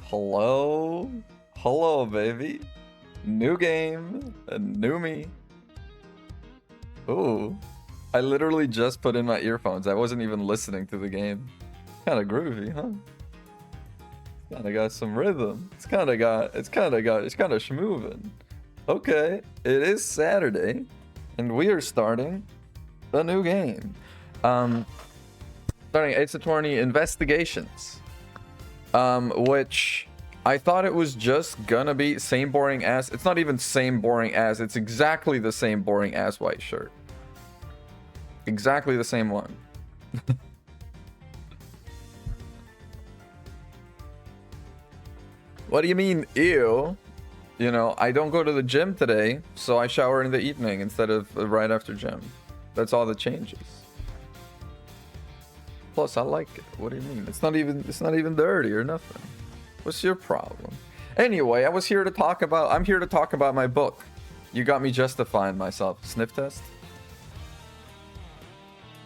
Hello? Hello, baby. New game, a new me. Ooh. I literally just put in my earphones. I wasn't even listening to the game. Kind of groovy, huh? Kind of got some rhythm. It's kind of schmoovin'. Okay, it is Saturday, and we are starting a new game. Starting Ace Attorney Investigations. Which I thought it was just gonna be same boring as. It's not even same boring as. It's exactly the same boring as white shirt. Exactly the same one. What do you mean, ew? You know, I don't go to the gym today, so I shower in the evening instead of right after gym. That's all the changes. Plus, I like it. What do you mean? It's not even dirty or nothing. What's your problem? Anyway, I'm here to talk about my book. You got me justifying myself. Sniff test?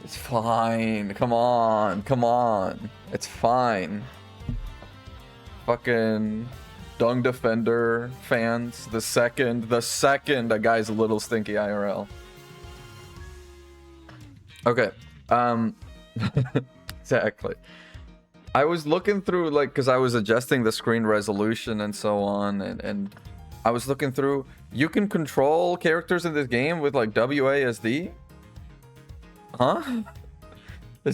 It's fine. Come on. It's fine. Fucking Dung Defender fans. The second a guy's a little stinky IRL. Okay. Exactly. I was looking through, like, because I was adjusting the screen resolution and so on, and I was looking through. You can control characters in this game with, like, WASD? Huh?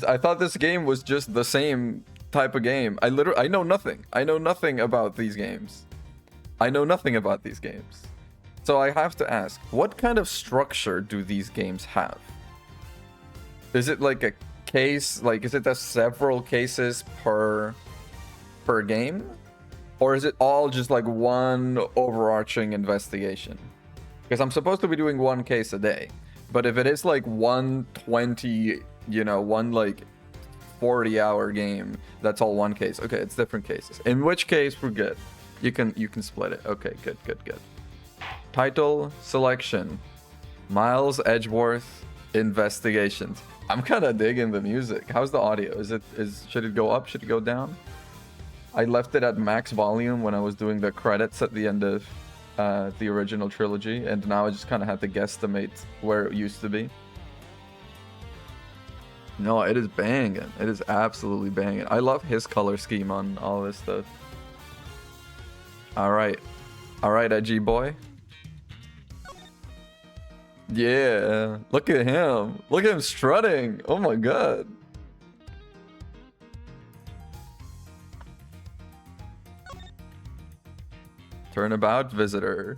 I thought this game was just the same type of game. I know nothing. I know nothing about these games. So I have to ask, what kind of structure do these games have? Is it like a case, like, is it the several cases per game, or is it all just like one overarching investigation? Because I'm supposed to be doing one case a day, but if it is like 120, one like 40-hour game, that's all one case. Okay, it's different cases, in which case we're good. You can split it. Okay, good. Title selection: Miles Edgeworth Investigations. I'm kind of digging the music. How's the audio? Should it go up? Should it go down? I left it at max volume when I was doing the credits at the end of the original trilogy, and now I just kind of had to guesstimate where it used to be. No, it is banging. It is absolutely banging. I love his color scheme on all this stuff. All right, edgy boy. Yeah, look at him. Look at him strutting. Oh my god. Turnabout visitor.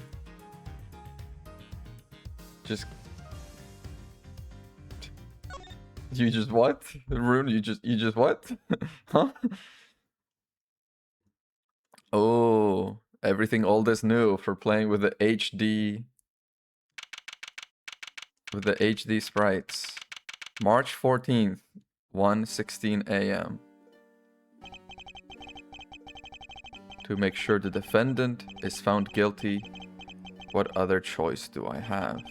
You just what? Rune, you just what? Huh? Oh, everything old is new for playing with the HD. With the HD sprites. March 14th, 1:16 a.m. To make sure the defendant is found guilty, what other choice do I have?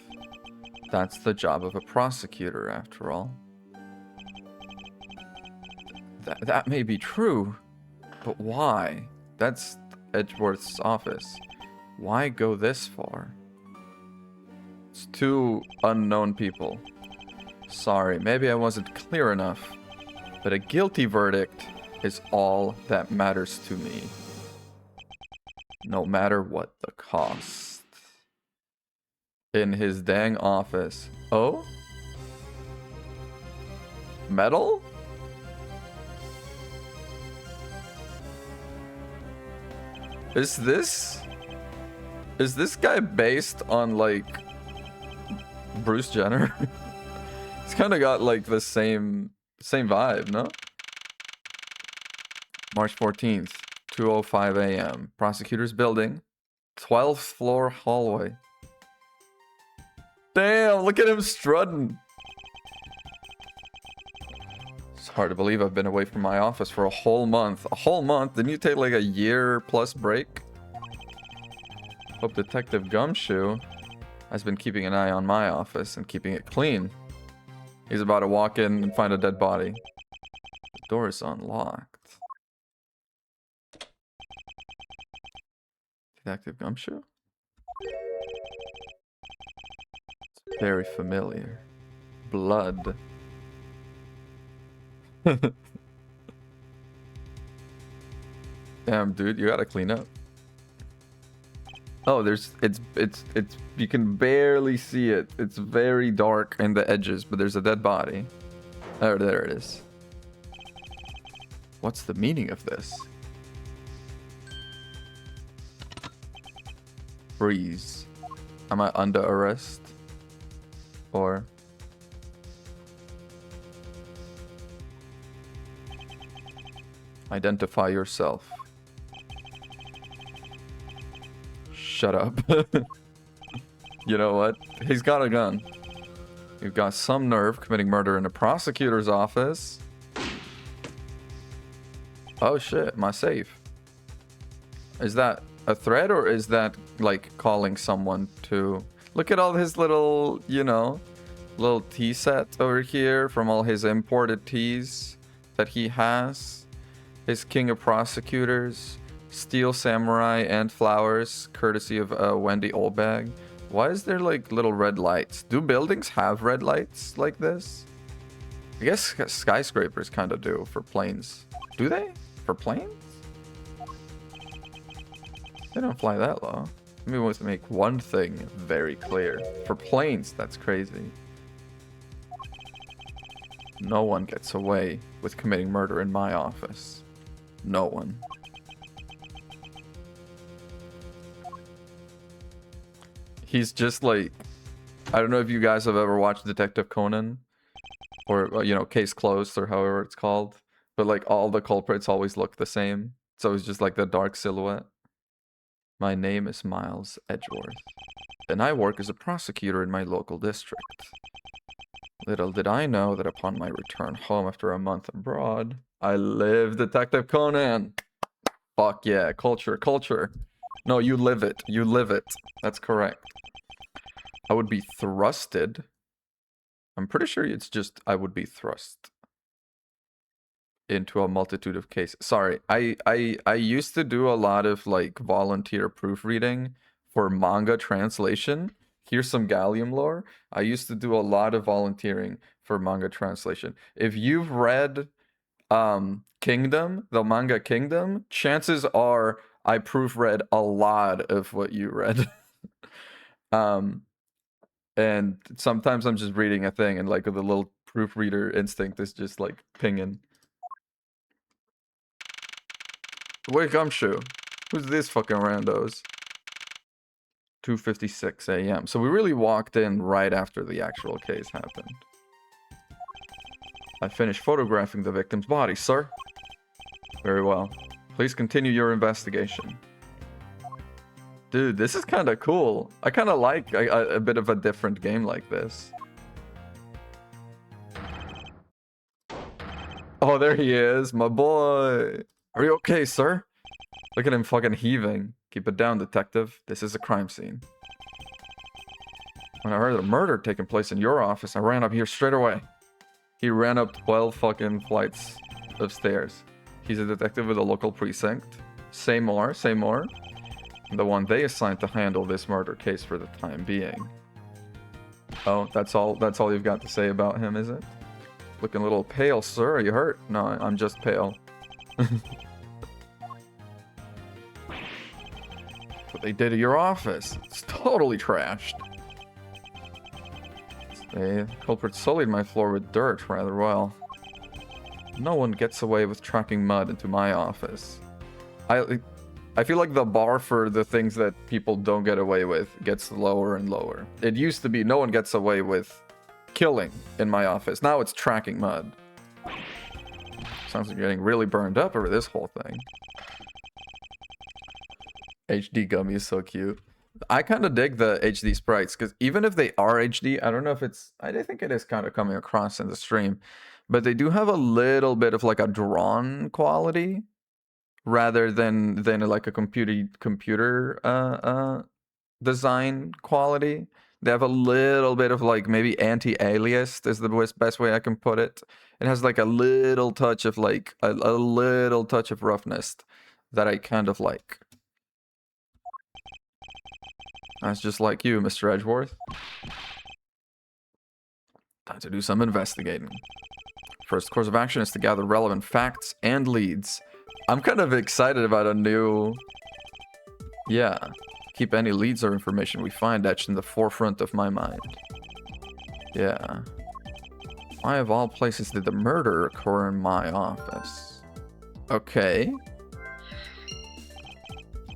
That's the job of a prosecutor, after all. That may be true, but why? That's Edgeworth's office. Why go this far? It's two unknown people. Sorry, maybe I wasn't clear enough, but a guilty verdict is all that matters to me. No matter what the cost. In his dang office. Oh? Metal? Is this guy based on, like, Bruce Jenner? It's kind of got like the same vibe, no? March 14th, 2:05 a.m. Prosecutor's building, 12th floor hallway. Damn, look at him strutting. It's hard to believe I've been away from my office for a whole month. A whole month? Didn't you take like a year plus break? Hope Detective Gumshoe has been keeping an eye on my office and keeping it clean. He's about to walk in and find a dead body. The door is unlocked. Detective Gumshoe? It's very familiar. Blood. Damn, dude, you gotta clean up. Oh, it's you can barely see it. It's very dark in the edges, but there's a dead body. Oh, there it is. What's the meaning of this? Freeze. Am I under arrest? Or... Identify yourself. Shut up. You know what? He's got a gun. You've got some nerve committing murder in a prosecutor's office. Oh shit, my safe. Is that a threat or is that like calling someone to... Look at all his little, you know, little tea set over here from all his imported teas that he has. His King of Prosecutors, Steel Samurai and Flowers, courtesy of Wendy Olbag. Why is there like little red lights? Do buildings have red lights like this? I guess skyscrapers kind of do for planes. Do they? For planes? They don't fly that low. Let me want to make one thing very clear. For planes, that's crazy. No one gets away with committing murder in my office. No one. He's just like... I don't know if you guys have ever watched Detective Conan. Or, you know, Case Closed or however it's called. But like all the culprits always look the same. So it's just like the dark silhouette. My name is Miles Edgeworth. And I work as a prosecutor in my local district. Little did I know that upon my return home after a month abroad, I live Detective Conan. Fuck yeah, culture, culture. No, you live it. You live it. That's correct. I would be thrusted. I'm pretty sure it's just I would be thrust into a multitude of cases. Sorry, I used to do a lot of like volunteer proofreading for manga translation. Here's some Gallium lore. I used to do a lot of volunteering for manga translation. If you've read Kingdom, the manga Kingdom, chances are I proofread a lot of what you read. And sometimes I'm just reading a thing and like the little proofreader instinct is just like pinging. Wake Gumshoe. Who's these fucking randos? 2:56 a.m. So we really walked in right after the actual case happened. I finished photographing the victim's body, sir. Very well. Please continue your investigation. Dude, this is kind of cool. I kind of like a bit of a different game like this. Oh, there he is, my boy. Are you okay, sir? Look at him fucking heaving. Keep it down, detective. This is a crime scene. When I heard a murder taking place in your office, I ran up here straight away. He ran up 12 fucking flights of stairs. He's a detective with a local precinct. Say more, say more. The one they assigned to handle this murder case for the time being. Oh, that's all you've got to say about him, is it? Looking a little pale, sir. Are you hurt? No, I'm just pale. What they did to your office. It's totally trashed. The culprit sullied my floor with dirt rather well. No one gets away with tracking mud into my office. I feel like the bar for the things that people don't get away with gets lower and lower. It used to be no one gets away with killing in my office. Now it's tracking mud. Sounds like you're getting really burned up over this whole thing. HD Gummy is so cute. I kind of dig the HD sprites because even if they are HD, I don't know if it's... I think it is kind of coming across in the stream. But they do have a little bit of like a drawn quality rather than like a computer design quality. They have a little bit of like maybe anti-aliased is the best way I can put it. It has like a little touch of like a little touch of roughness that I kind of like. That's just like you, Mr. Edgeworth. Time to do some investigating. First course of action is to gather relevant facts and leads. I'm kind of excited about a new... Yeah. Keep any leads or information we find etched in the forefront of my mind. Yeah. Why of all places did the murder occur in my office? Okay.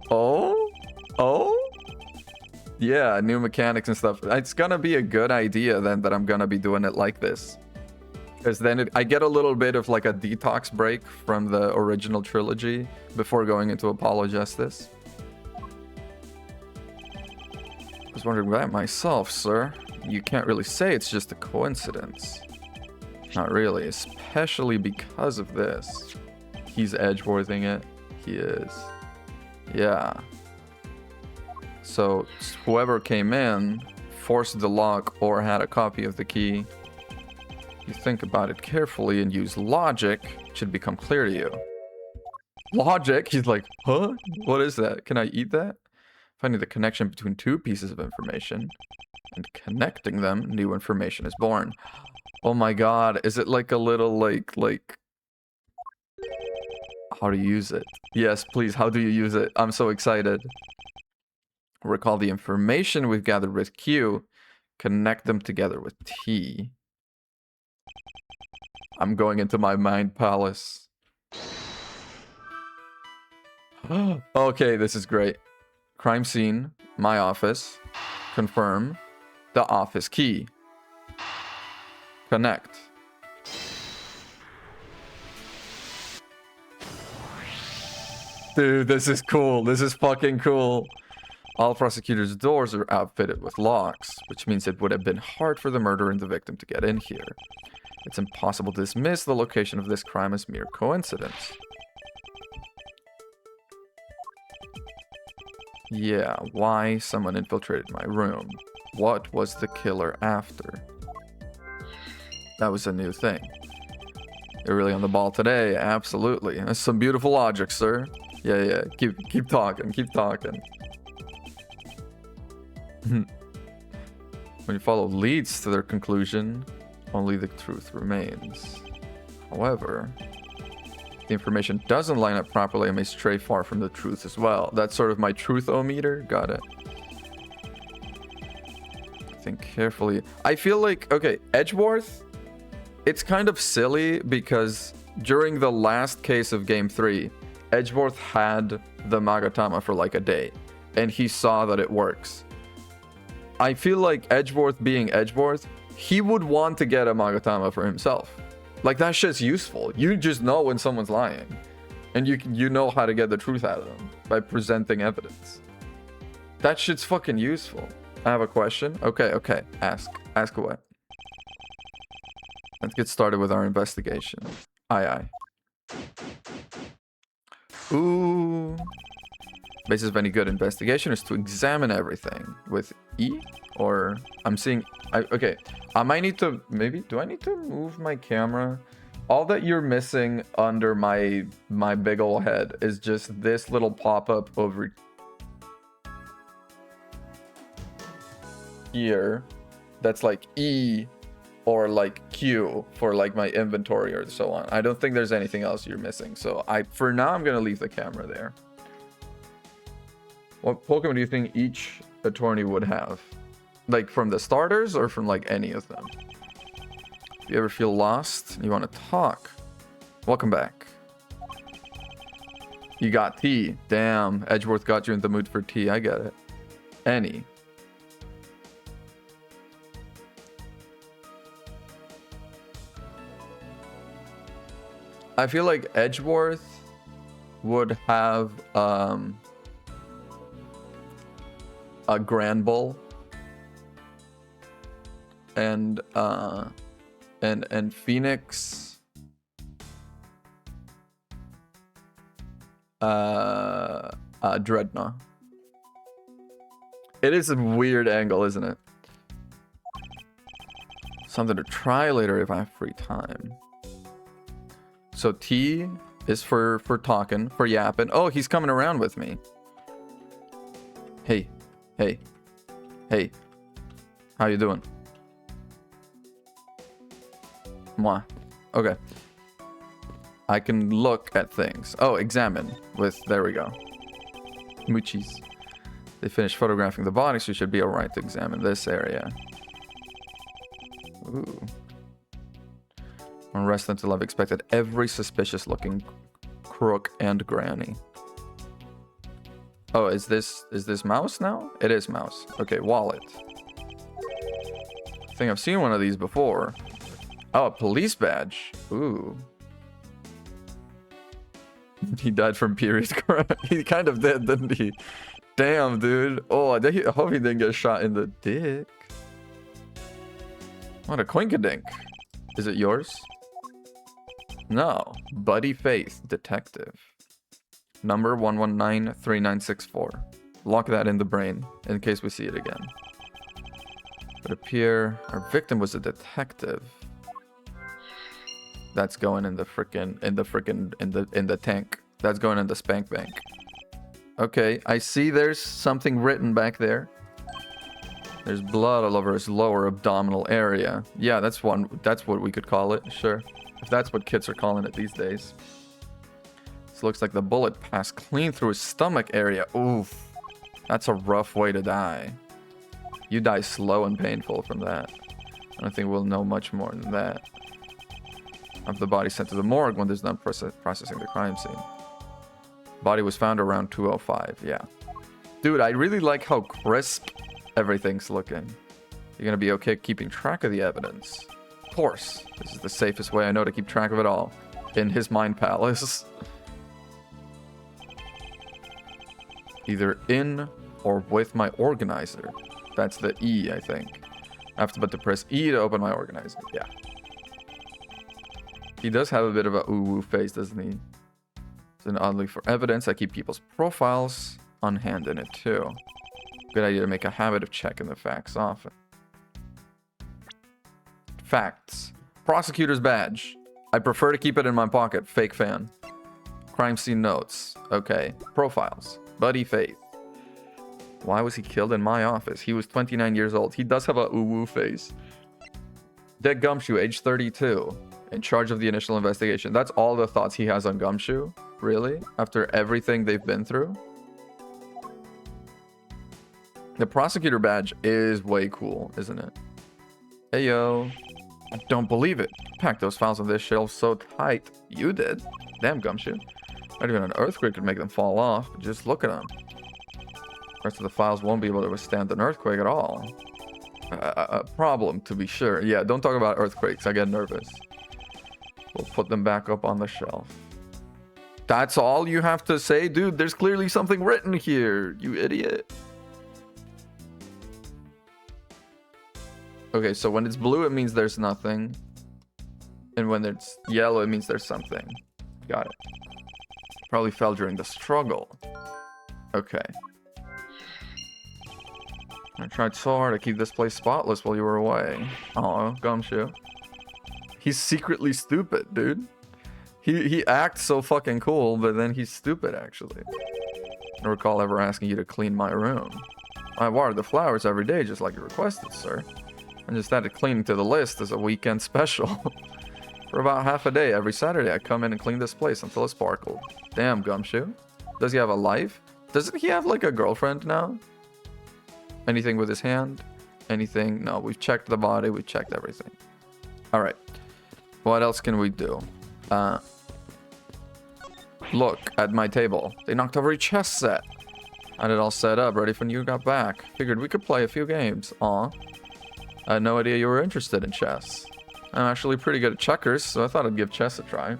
Oh? Oh? Yeah, new mechanics and stuff. It's gonna be a good idea then that I'm gonna be doing it like this. Because then I get a little bit of like a detox break from the original trilogy before going into Apollo Justice. I was wondering that myself, sir. You can't really say it's just a coincidence. Not really, especially because of this. He's Edgeworthing it. He is. Yeah. So whoever came in forced the lock or had a copy of the key. You think about it carefully and use logic, it should become clear to you. Logic? He's like, huh? What is that? Can I eat that? Finding the connection between two pieces of information and connecting them, new information is born. Oh my god, is it like a little like how to use it? Yes, please, how do you use it? I'm so excited. Recall the information we've gathered with Q, connect them together with T. I'm going into my mind palace. Okay, this is great. Crime scene, my office. Confirm. The office key. Connect. Dude, this is cool. This is fucking cool. All prosecutors' doors are outfitted with locks, which means it would have been hard for the murderer and the victim to get in here. It's impossible to dismiss the location of this crime as mere coincidence. Yeah, why someone infiltrated my room? What was the killer after? That was a new thing. You're really on the ball today, absolutely. That's some beautiful logic, sir. Yeah, keep talking, keep talking. When you follow leads to their conclusion, only the truth remains. However, if the information doesn't line up properly, it may stray far from the truth as well. That's sort of my truth-o-meter. Got it. Think carefully. I feel like, okay, Edgeworth, it's kind of silly because during the last case of Game 3, Edgeworth had the Magatama for like a day, and he saw that it works. I feel like Edgeworth being Edgeworth, he would want to get a Magatama for himself. Like, that shit's useful. You just know when someone's lying. And you know how to get the truth out of them by presenting evidence. That shit's fucking useful. I have a question. Okay. Ask away. Let's get started with our investigation. Aye. Ooh. Basis of any good investigation is to examine everything with E, or I'm seeing. Okay, I might need to. Maybe do I need to move my camera? All that you're missing under my big ol' head is just this little pop-up over here. That's like E or like Q for like my inventory or so on. I don't think there's anything else you're missing. So for now I'm gonna leave the camera there. What Pokemon do you think each attorney would have? Like from the starters or from like any of them? If you ever feel lost and you want to talk, welcome back. You got tea. Damn, Edgeworth got you in the mood for tea. I get it. Any. I feel like Edgeworth would have a Granbull and Phoenix Dreadnought. It is a weird angle, isn't it? Something to try later if I have free time. So T is for talking, for yapping. Oh, he's coming around with me. Hey. Hey, how you doing? Mwah. Okay. I can look at things. Oh, examine with, there we go. Moochies. They finished photographing the body, so you should be alright to examine this area. Ooh. I'll rest until I've expected every suspicious looking crook and granny. Oh, is this mouse now? It is mouse. Okay, wallet. I think I've seen one of these before. Oh, a police badge. Ooh. He died from period crime. He kind of did, didn't he? Damn, dude. Oh, I hope he didn't get shot in the dick. What a quinkadink. Is it yours? No. Buddy Faith, detective. Number 1193964. Lock that in the brain in case we see it again. Would appear our victim was a detective. That's going in the tank. That's going in the spank bank. Okay, I see there's something written back there. There's blood all over his lower abdominal area. Yeah, that's what we could call it, sure. If that's what kids are calling it these days. This looks like the bullet passed clean through his stomach area. Oof. That's a rough way to die. You die slow and painful from that. I don't think we'll know much more than that. Have the body sent to the morgue when there's done processing the crime scene. Body was found around 2:05. Yeah. Dude, I really like how crisp everything's looking. You're gonna be okay keeping track of the evidence. Of course. This is the safest way I know to keep track of it all. In his mind palace. Either in or with my organizer. That's the E, I think. I have to press E to open my organizer. Yeah. He does have a bit of a ooh-woo face, doesn't he? And oddly, for evidence, I keep people's profiles on hand in it too. Good idea to make a habit of checking the facts often. Facts. Prosecutor's badge. I prefer to keep it in my pocket. Fake fan. Crime scene notes. Okay. Profiles. Buddy Faith. Why was he killed in my office? He was 29 years old. He does have a ooh-woo face. Dead Gumshoe, age 32. In charge of the initial investigation. That's all the thoughts he has on Gumshoe? Really? After everything they've been through? The prosecutor badge is way cool, isn't it? Hey, yo. I don't believe it. Packed those files on this shelf so tight. You did. Damn, Gumshoe. Not even an earthquake could make them fall off. Just look at them. The rest of the files won't be able to withstand an earthquake at all. A problem, to be sure. Yeah, don't talk about earthquakes. I get nervous. We'll put them back up on the shelf. That's all you have to say? Dude, there's clearly something written here, you idiot. Okay, so when it's blue, it means there's nothing. And when it's yellow, it means there's something. Got it. Probably fell during the struggle. Okay. I tried so hard to keep this place spotless while you were away. Aw, Gumshoe. He's secretly stupid, dude. He acts so fucking cool, but then he's stupid, actually. I don't recall ever asking you to clean my room. I water the flowers every day, just like you requested, sir. I just added cleaning to the list as a weekend special. For about half a day, every Saturday, I come in and clean this place until it sparkled. Damn, Gumshoe. Does he have a life? Doesn't he have, like, a girlfriend now? Anything with his hand? Anything? No, we've checked the body, we've checked everything. Alright. What else can we do? Look at my table. They knocked over a chess set. I had it all set up, ready for when you got back. Figured we could play a few games. Aw. I had no idea you were interested in chess. I'm actually pretty good at checkers, so I thought I'd give chess a try.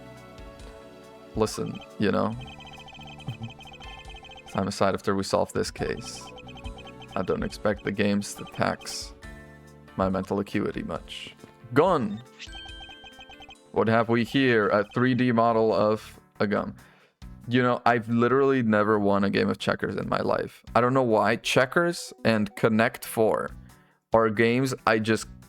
Listen, you know. Time aside after we solve this case. I don't expect the games to tax my mental acuity much. Gun! What have we here? A 3D model of a gun. You know, I've literally never won a game of checkers in my life. I don't know why. Checkers and Connect 4 are games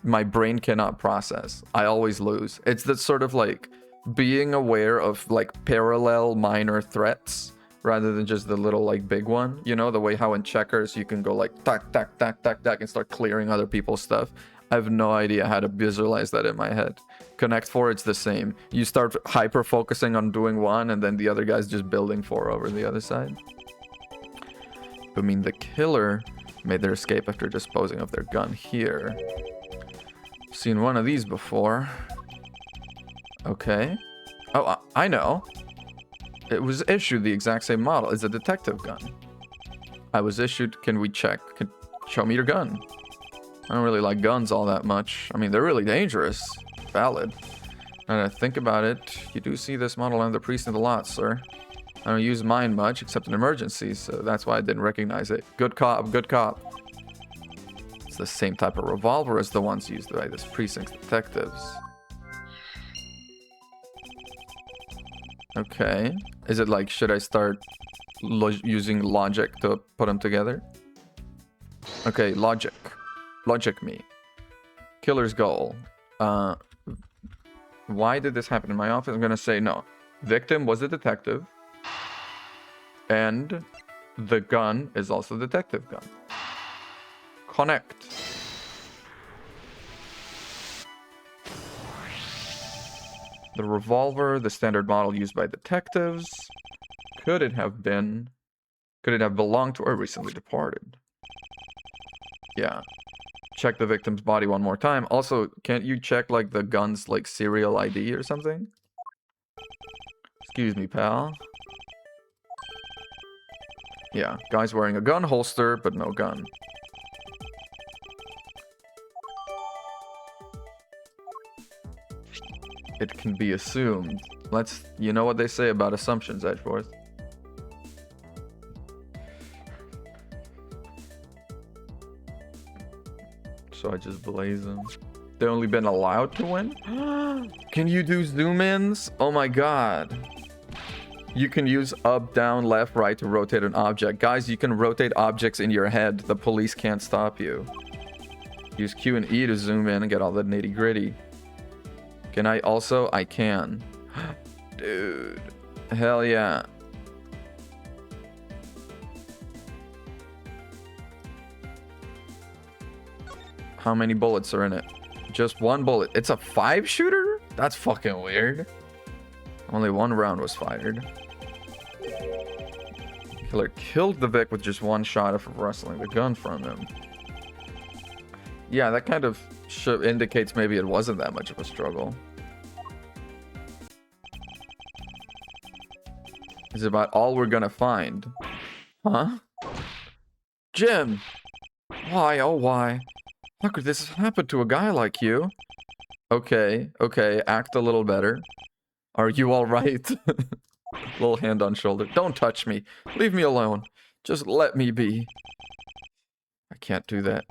my brain cannot process. I always lose. It's the sort of like being aware of like parallel minor threats rather than just the little like big one. You know, the way how in checkers you can go like tack, tack, tack, tack, tack and start clearing other people's stuff. I have no idea how to visualize that in my head. Connect 4, it's the same. You start hyper focusing on doing one and then the other guy's just building 4 over the other side. I mean, the killer made their escape after disposing of their gun here. Seen one of these before. Okay. Oh, I know. It was issued the exact same model. It's a detective gun. I was issued... Can we check? Show me your gun. I don't really like guns all that much. I mean, they're really dangerous. Valid. Now that I think about it, you do see this model on the precinct a lot, sir. I don't use mine much, except in emergencies, so that's why I didn't recognize it. Good cop, good cop. It's the same type of revolver as the ones used by this precinct's detectives. Okay. Is it like, should I start using logic to put them together? Okay, logic. Logic me. Killer's goal. Why did this happen in my office? I'm gonna say no. Victim was a detective. And the gun is also a detective gun. Connect. The revolver, the standard model used by detectives. Could it have belonged to or recently departed? Yeah. Check the victim's body one more time. Also, can't you check like the gun's like serial ID or something? Excuse me, pal. Yeah, guy's wearing a gun holster, but no gun. It can be assumed. You know what they say about assumptions, Edgeworth. So I just blaze them. They've only been allowed to win? Can you do zoom-ins? Oh my god. You can use up, down, left, right to rotate an object. Guys, you can rotate objects in your head. The police can't stop you. Use Q and E to zoom in and get all the nitty-gritty. Can I also? I can. Dude. Hell yeah. How many bullets are in it? Just one bullet. It's a 5-shooter? That's fucking weird. Only one round was fired. Killer killed the Vic with just one shot after wrestling the gun from him. Yeah, that kind of indicates maybe it wasn't that much of a struggle. It's about all we're gonna find. Huh? Jim! Why, oh why? How could this happen to a guy like you? Okay, act a little better. Are you alright? Little hand on shoulder. Don't touch me. Leave me alone. Just let me be. I can't do that.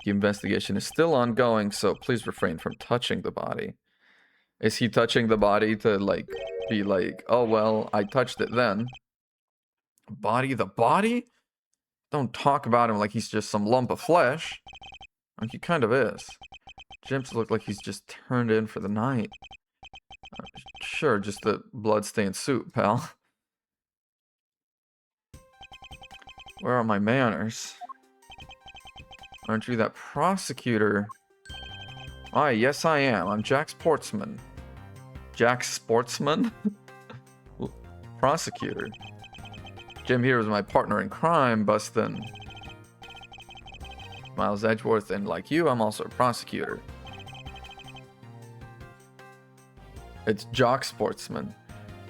The investigation is still ongoing, so please refrain from touching the body. Is he touching the body to, like, be like, oh, well, I touched it then? Body? The body? Don't talk about him like he's just some lump of flesh. Like, he kind of is. Jim's look like he's just turned in for the night. Sure, just a blood-stained suit, pal. Where are my manners? Aren't you that prosecutor? Why, yes I am. I'm Jack Sportsman. Jack Sportsman? Prosecutor. Jim here is my partner in crime, bustin'. Miles Edgeworth, and like you, I'm also a prosecutor. It's Jock Sportsman.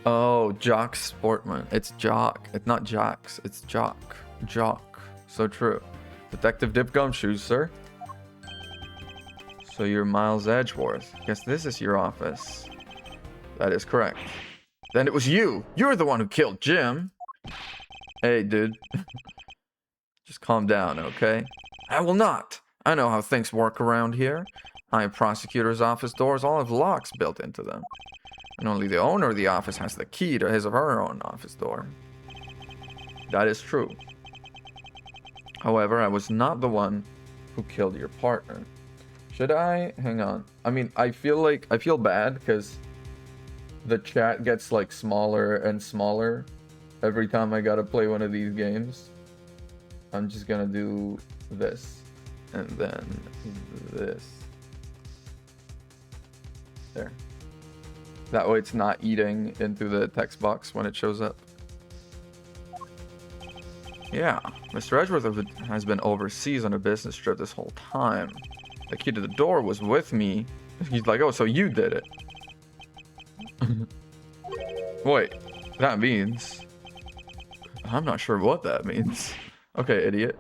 Oh, Jock Sportman. It's Jock. It's not Jocks. It's Jock. Jock. So true. Detective Dip Gumshoes, sir. So you're Miles Edgeworth. Guess this is your office. That is correct. Then it was you. You're the one who killed Jim. Hey, dude. Just calm down, okay? I will not. I know how things work around here. High prosecutor's office doors all have locks built into them. And only the owner of the office has the key to his or her own office door. That is true. However, I was not the one who killed your partner. Should I? Hang on. I mean, I feel bad because the chat gets like smaller and smaller every time I gotta play one of these games, I'm just gonna do this. And then this. There. That way it's not eating into the text box when it shows up. Yeah, Mr. Edgeworth has been overseas on a business trip this whole time. The key to the door was with me. He's like, oh, so you did it. Wait, that means... I'm not sure what that means. Okay, idiot.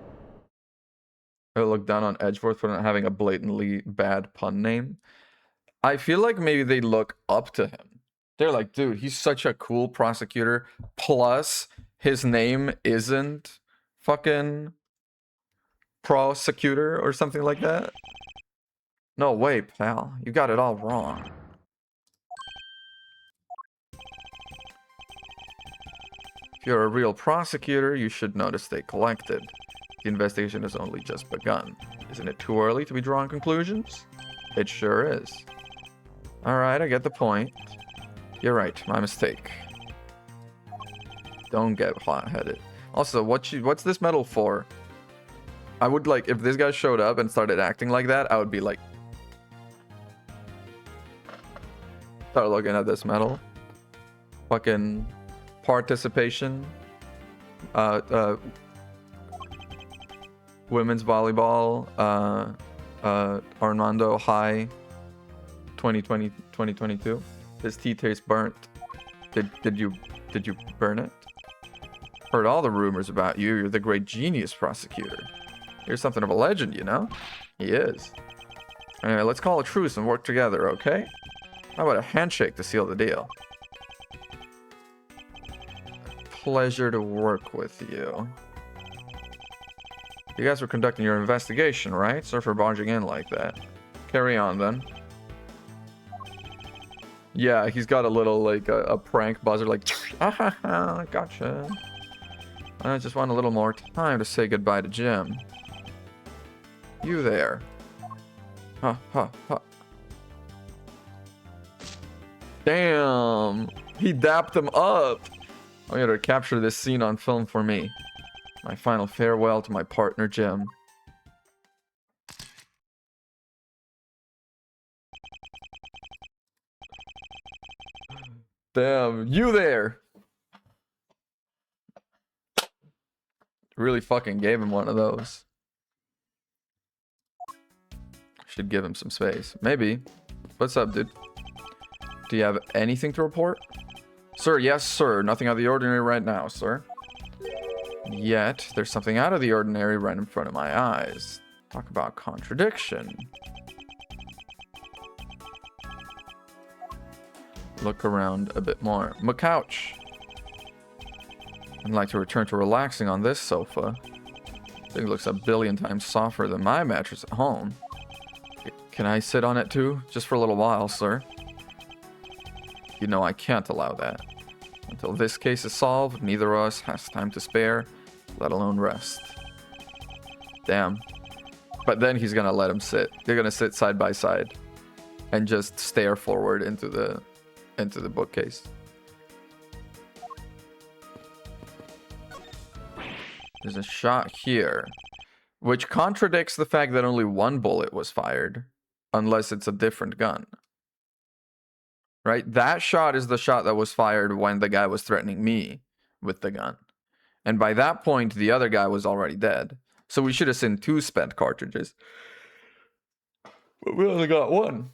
I look down on Edgeworth for not having a blatantly bad pun name. I feel like maybe they look up to him. They're like, dude, he's such a cool prosecutor. Plus, his name isn't fucking prosecutor or something like that. No way, pal. You got it all wrong. If you're a real prosecutor, you should know to stay collected. The investigation has only just begun. Isn't it too early to be drawing conclusions? It sure is. Alright, I get the point. You're right, my mistake. Don't get hot-headed. Also, what's this medal for? I would like, if this guy showed up and started acting like that, I would be like... Start looking at this medal. Fucking participation. Women's volleyball. Armando High. 2022. This tea tastes burnt. Did you burn it? Heard all the rumors about you. You're the great genius prosecutor. You're something of a legend, you know? He is. Anyway, let's call a truce and work together, okay? How about a handshake to seal the deal? Pleasure to work with you. You guys were conducting your investigation, right? Sorry for barging in like that. Carry on, then. Yeah, he's got a little, like, a prank buzzer, like, ah, gotcha. I just want a little more time to say goodbye to Jim. You there. Ha. Damn! He dapped him up! I gotta capture this scene on film for me. My final farewell to my partner, Jim. Damn, you there! Really fucking gave him one of those. Should give him some space. Maybe. What's up, dude? Do you have anything to report? Sir, yes, sir. Nothing out of the ordinary right now, sir. Yet, there's something out of the ordinary right in front of my eyes. Talk about contradiction. Look around a bit more. My couch. I'd like to return to relaxing on this sofa. Thing looks a billion times softer than my mattress at home. Can I sit on it too? Just for a little while, sir. You know I can't allow that. Until this case is solved, neither of us has time to spare, let alone rest. Damn. But then he's gonna let him sit. They're gonna sit side by side and just stare forward into the bookcase. There's a shot here, which contradicts the fact that only one bullet was fired, unless it's a different gun. Right? That shot is the shot that was fired when the guy was threatening me with the gun. And by that point, the other guy was already dead. So we should have seen 2 spent cartridges. But we only got 1.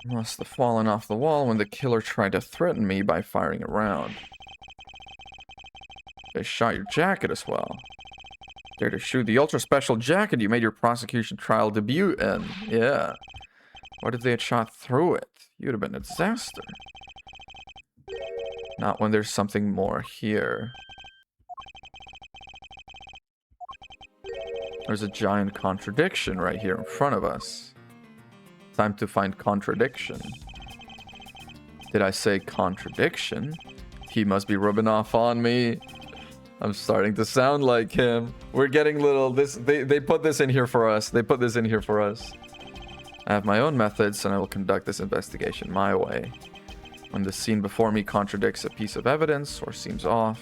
Must have fallen off the wall when the killer tried to threaten me by firing a round. They shot your jacket as well. Dare to shoot the ultra special jacket you made your prosecution trial debut in. Yeah. What if they had shot through it? You'd have been a disaster. Not when there's something more here. There's a giant contradiction right here in front of us. Time to find contradiction. Did I say contradiction? He must be rubbing off on me. I'm starting to sound like him. We're getting little... They put this in here for us. They put this in here for us. I have my own methods, and I will conduct this investigation my way. When the scene before me contradicts a piece of evidence or seems off,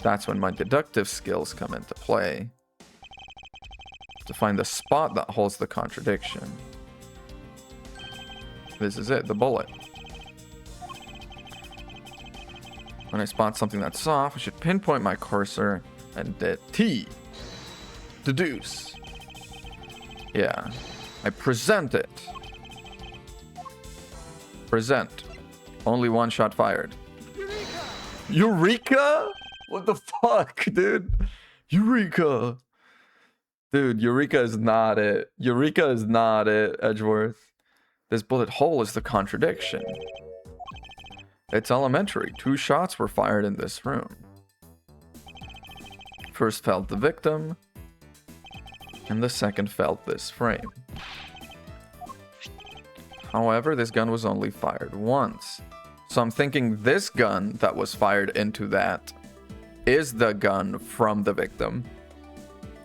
that's when my deductive skills come into play. To find the spot that holds the contradiction. This is it, the bullet. When I spot something that's off, I should pinpoint my cursor and hit T. Deduce. Yeah. I present it. Present. Only one shot fired. Eureka? What the fuck, dude? Eureka. Dude, Eureka is not it. Eureka is not it, Edgeworth. This bullet hole is the contradiction. It's elementary. 2 shots were fired in this room. First felt the victim, and the second felt this frame. However, this gun was only fired once. So I'm thinking this gun that was fired into that is the gun from the victim.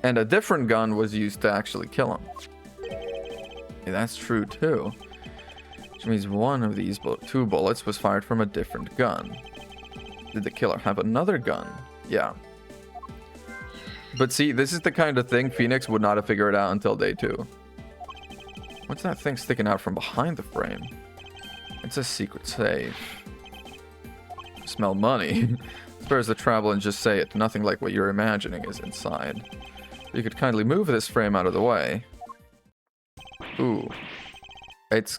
And a different gun was used to actually kill him. Yeah, that's true too. Which means one of these 2 bullets was fired from a different gun. Did the killer have another gun? Yeah. But see, this is the kind of thing Phoenix would not have figured out until day 2. What's that thing sticking out from behind the frame? It's a secret safe. Smell money. Spares the travel and just say it. Nothing like what you're imagining is inside. You could kindly move this frame out of the way. Ooh. It's...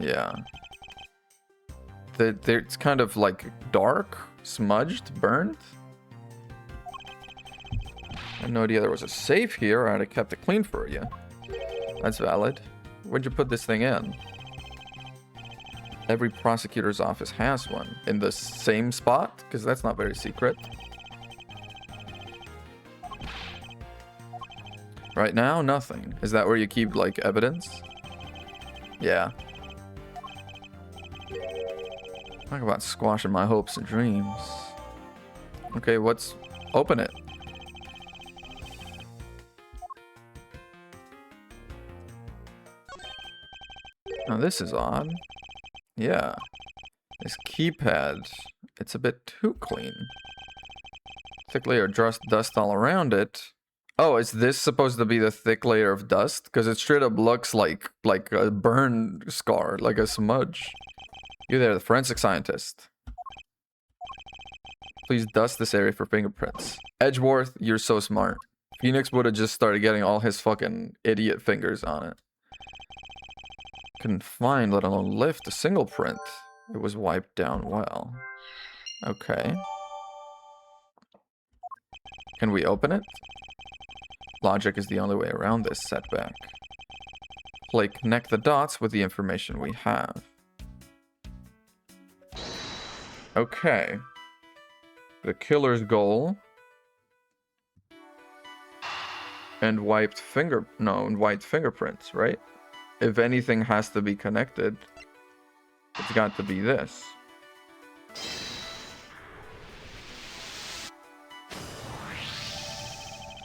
yeah. It's kind of like dark, smudged, burnt. I had no idea there was a safe here. I'd have kept it clean for you. That's valid. Where'd you put this thing in? Every prosecutor's office has one. In the same spot? Because that's not very secret. Right now, nothing. Is that where you keep, like, evidence? Yeah. Talk about squashing my hopes and dreams. Okay, what's... open it. Now this is odd. Yeah. This keypad, it's a bit too clean. Thick layer of dust all around it. Oh, is this supposed to be the thick layer of dust? Because it straight up looks like a burn scar, like a smudge. You there, the forensic scientist. Please dust this area for fingerprints. Edgeworth, you're so smart. Phoenix would have just started getting all his fucking idiot fingers on it. Couldn't find, let alone lift, a single print. It was wiped down well. Okay. Can we open it? Logic is the only way around this setback. Play connect the dots with the information we have. Okay. The killer's goal. And wiped fingerprints, right? If anything has to be connected, it's got to be this.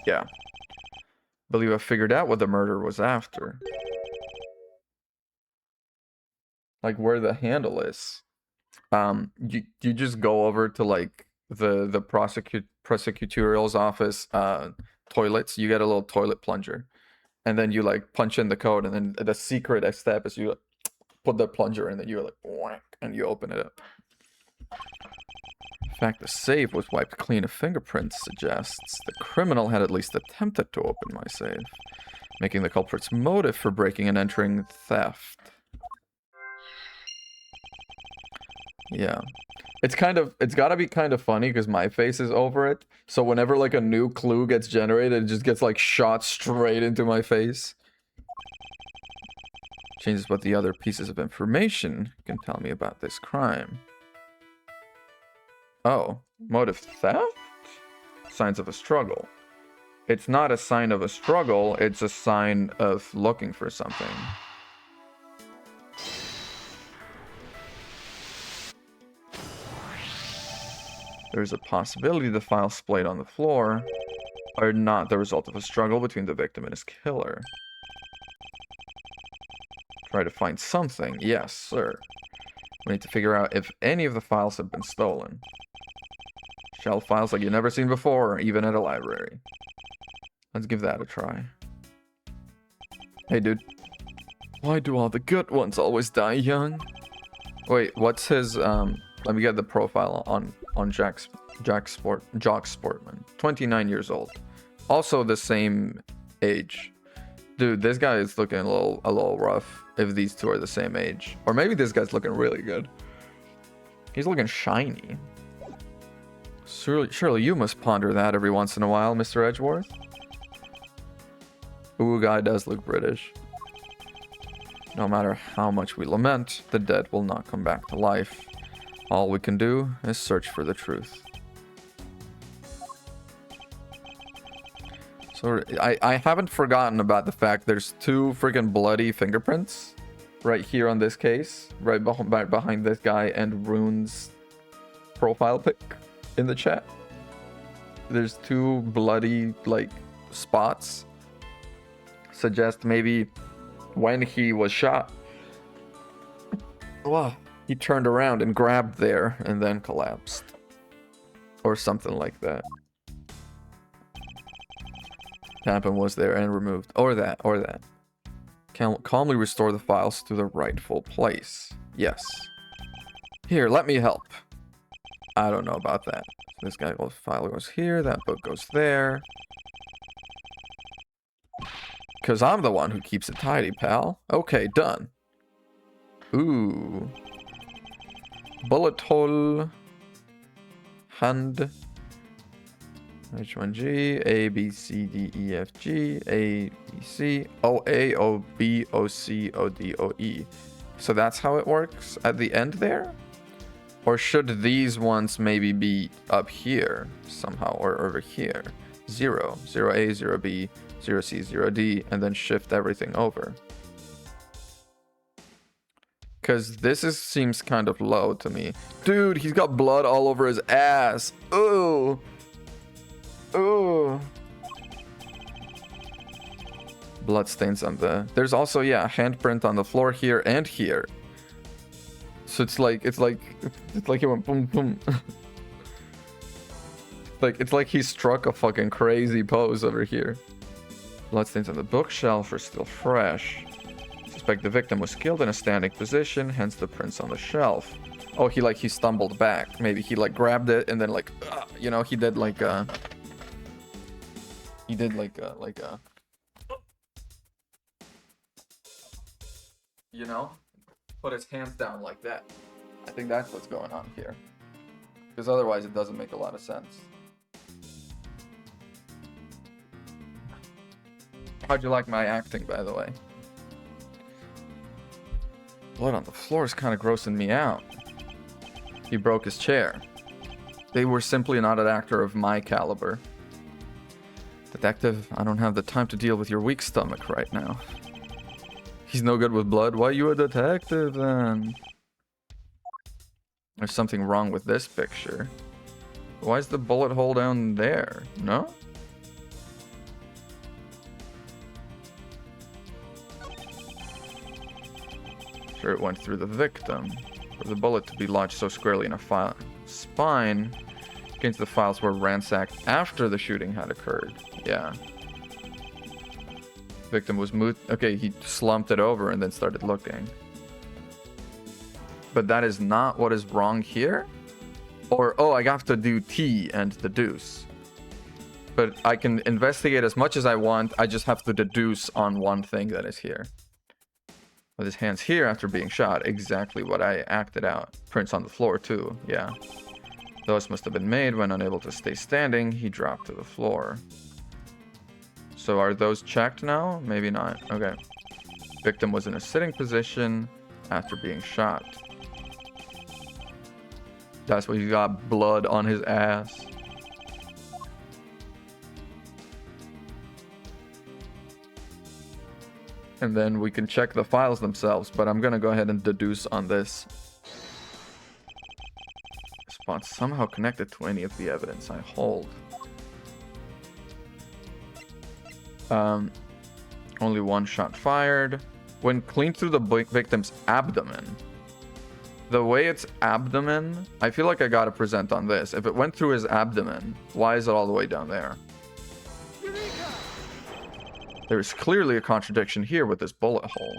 Yeah. Believe I figured out what the murder was after. Like where the handle is. You just go over to like the prosecutorial's office toilets. You get a little toilet plunger. And then you like punch in the code, and then the secret step is you put the plunger in, and you're like whack, and you open it up. In fact, the safe was wiped clean of fingerprints suggests the criminal had at least attempted to open my safe, making the culprit's motive for breaking and entering theft. Yeah. It's gotta be kind of funny because my face is over it. So whenever like a new clue gets generated, it just gets like shot straight into my face. Changes what the other pieces of information can tell me about this crime. Oh, motive theft? Signs of a struggle. It's not a sign of a struggle, it's a sign of looking for something. There's a possibility the files splayed on the floor are not the result of a struggle between the victim and his killer. Try to find something. Yes, sir. We need to figure out if any of the files have been stolen. Shelf files like you've never seen before, even at a library. Let's give that a try. Hey, dude. Why do all the good ones always die young? Wait, what's his, let me get the profile on Jock Sportman. 29 years old. Also the same age. Dude, this guy is looking a little rough if these two are the same age. Or maybe this guy's looking really good. He's looking shiny. Surely you must ponder that every once in a while, Mr. Edgeworth. Ooh, guy does look British. No matter how much we lament, the dead will not come back to life. All we can do is search for the truth. So I haven't forgotten about the fact there's two freaking bloody fingerprints right here on this case, right behind this guy and Rune's profile pic in the chat. There's two bloody like spots. Suggest maybe when he was shot, wow, he turned around and grabbed there and then collapsed. Or something like that. Tampon was there and removed. Or that. Calmly restore the files to the rightful place. Yes. Here, let me help. I don't know about that. This file goes here, that book goes there. Because I'm the one who keeps it tidy, pal. Okay, done. Ooh. Bullet hole. Hand. H1G, A, B, C, D, E, F, G, A, B, C, O, A, O, B, O, C, O, D, O, E. So that's how it works at the end there? Or should these ones maybe be up here somehow, or over here? 0, 0A, 0B, 0C, 0D, and then shift everything over. Because this seems kind of low to me. Dude, he's got blood all over his ass. Ooh. Ooh. Blood stains on the... There's also, yeah, handprint on the floor here and here. So it's like it went boom, boom. It's like he struck a fucking crazy pose over here. Bloodstains on the bookshelf are still fresh. Suspect the victim was killed in a standing position, hence the prints on the shelf. Oh, he stumbled back. Maybe he grabbed it and then you know, he did like a... He did like a... You know? Put his hands down like that. I think that's what's going on here. Because otherwise it doesn't make a lot of sense. How'd you like my acting, by the way? Blood on the floor is kind of grossing me out. He broke his chair. They were simply not an actor of my caliber. Detective, I don't have the time to deal with your weak stomach right now. He's no good with blood. Why are you a detective then? There's something wrong with this picture. Why is the bullet hole down there? No? Sure, it went through the victim. For the bullet to be lodged so squarely in a spine against the files were ransacked after the shooting had occurred. Yeah. Victim was moved. Okay, he slumped it over and then started looking. But that is not what is wrong here? Or, oh, I have to do T and deduce. But I can investigate as much as I want. I just have to deduce on one thing that is here. With his hands here after being shot. Exactly what I acted out. Prints on the floor too. Yeah. Those must have been made when unable to stay standing. He dropped to the floor. So are those checked now? Maybe not. Okay. Victim was in a sitting position after being shot. That's why he got blood on his ass. And then we can check the files themselves, but I'm gonna go ahead and deduce on this. Spot somehow connected to any of the evidence I hold. Only one shot fired. when clean through the victim's abdomen. The way it's abdomen, I feel like I gotta present on this. If it went through his abdomen, why is it all the way down there? There's clearly a contradiction here with this bullet hole.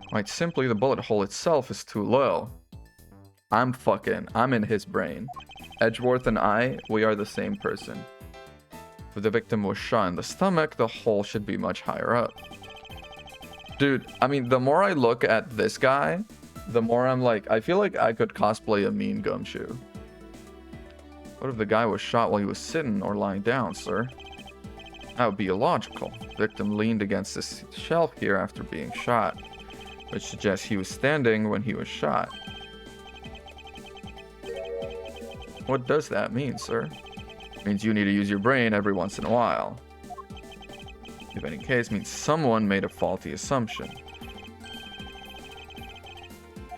Quite simply, the bullet hole itself is too low. I'm in his brain. Edgeworth and I, we are the same person. If the victim was shot in the stomach, the hole should be much higher up. Dude, I mean, the more I look at this guy, the more I'm like, I feel like I could cosplay a mean Gumshoe. What if the guy was shot while he was sitting or lying down, sir? That would be illogical. The victim leaned against this shelf here after being shot, which suggests he was standing when he was shot. What does that mean, sir? It means you need to use your brain every once in a while. If any case means someone made a faulty assumption.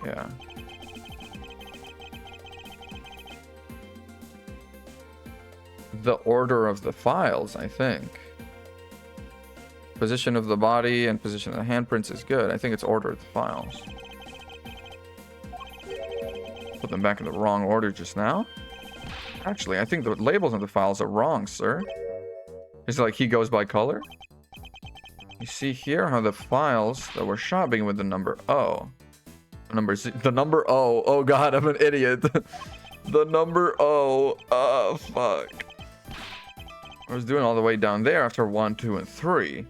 Yeah. The order of the files, I think. Position of the body and position of the handprints is good. I think it's order of the files. Put them back in the wrong order just now. Actually, I think the labels on the files are wrong, sir. Is it like he goes by color? You see here how the files that were shot begin with the number O. The number O. Oh god, I'm an idiot. The number O. Oh, fuck. I was doing all the way down there after 1, 2, and 3.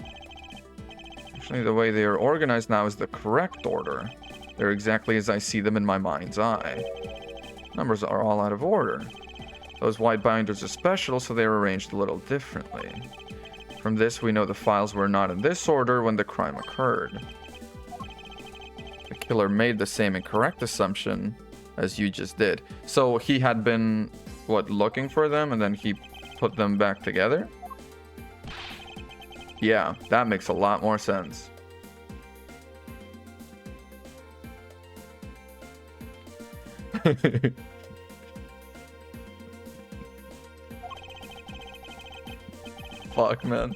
Actually, the way they are organized now is the correct order. They're exactly as I see them in my mind's eye. Numbers are all out of order. Those white binders are special, so they are arranged a little differently. From this, we know the files were not in this order when the crime occurred. The killer made the same incorrect assumption as you just did. So he had been, what, looking for them, and then he put them back together? Yeah, that makes a lot more sense. Fuck, man.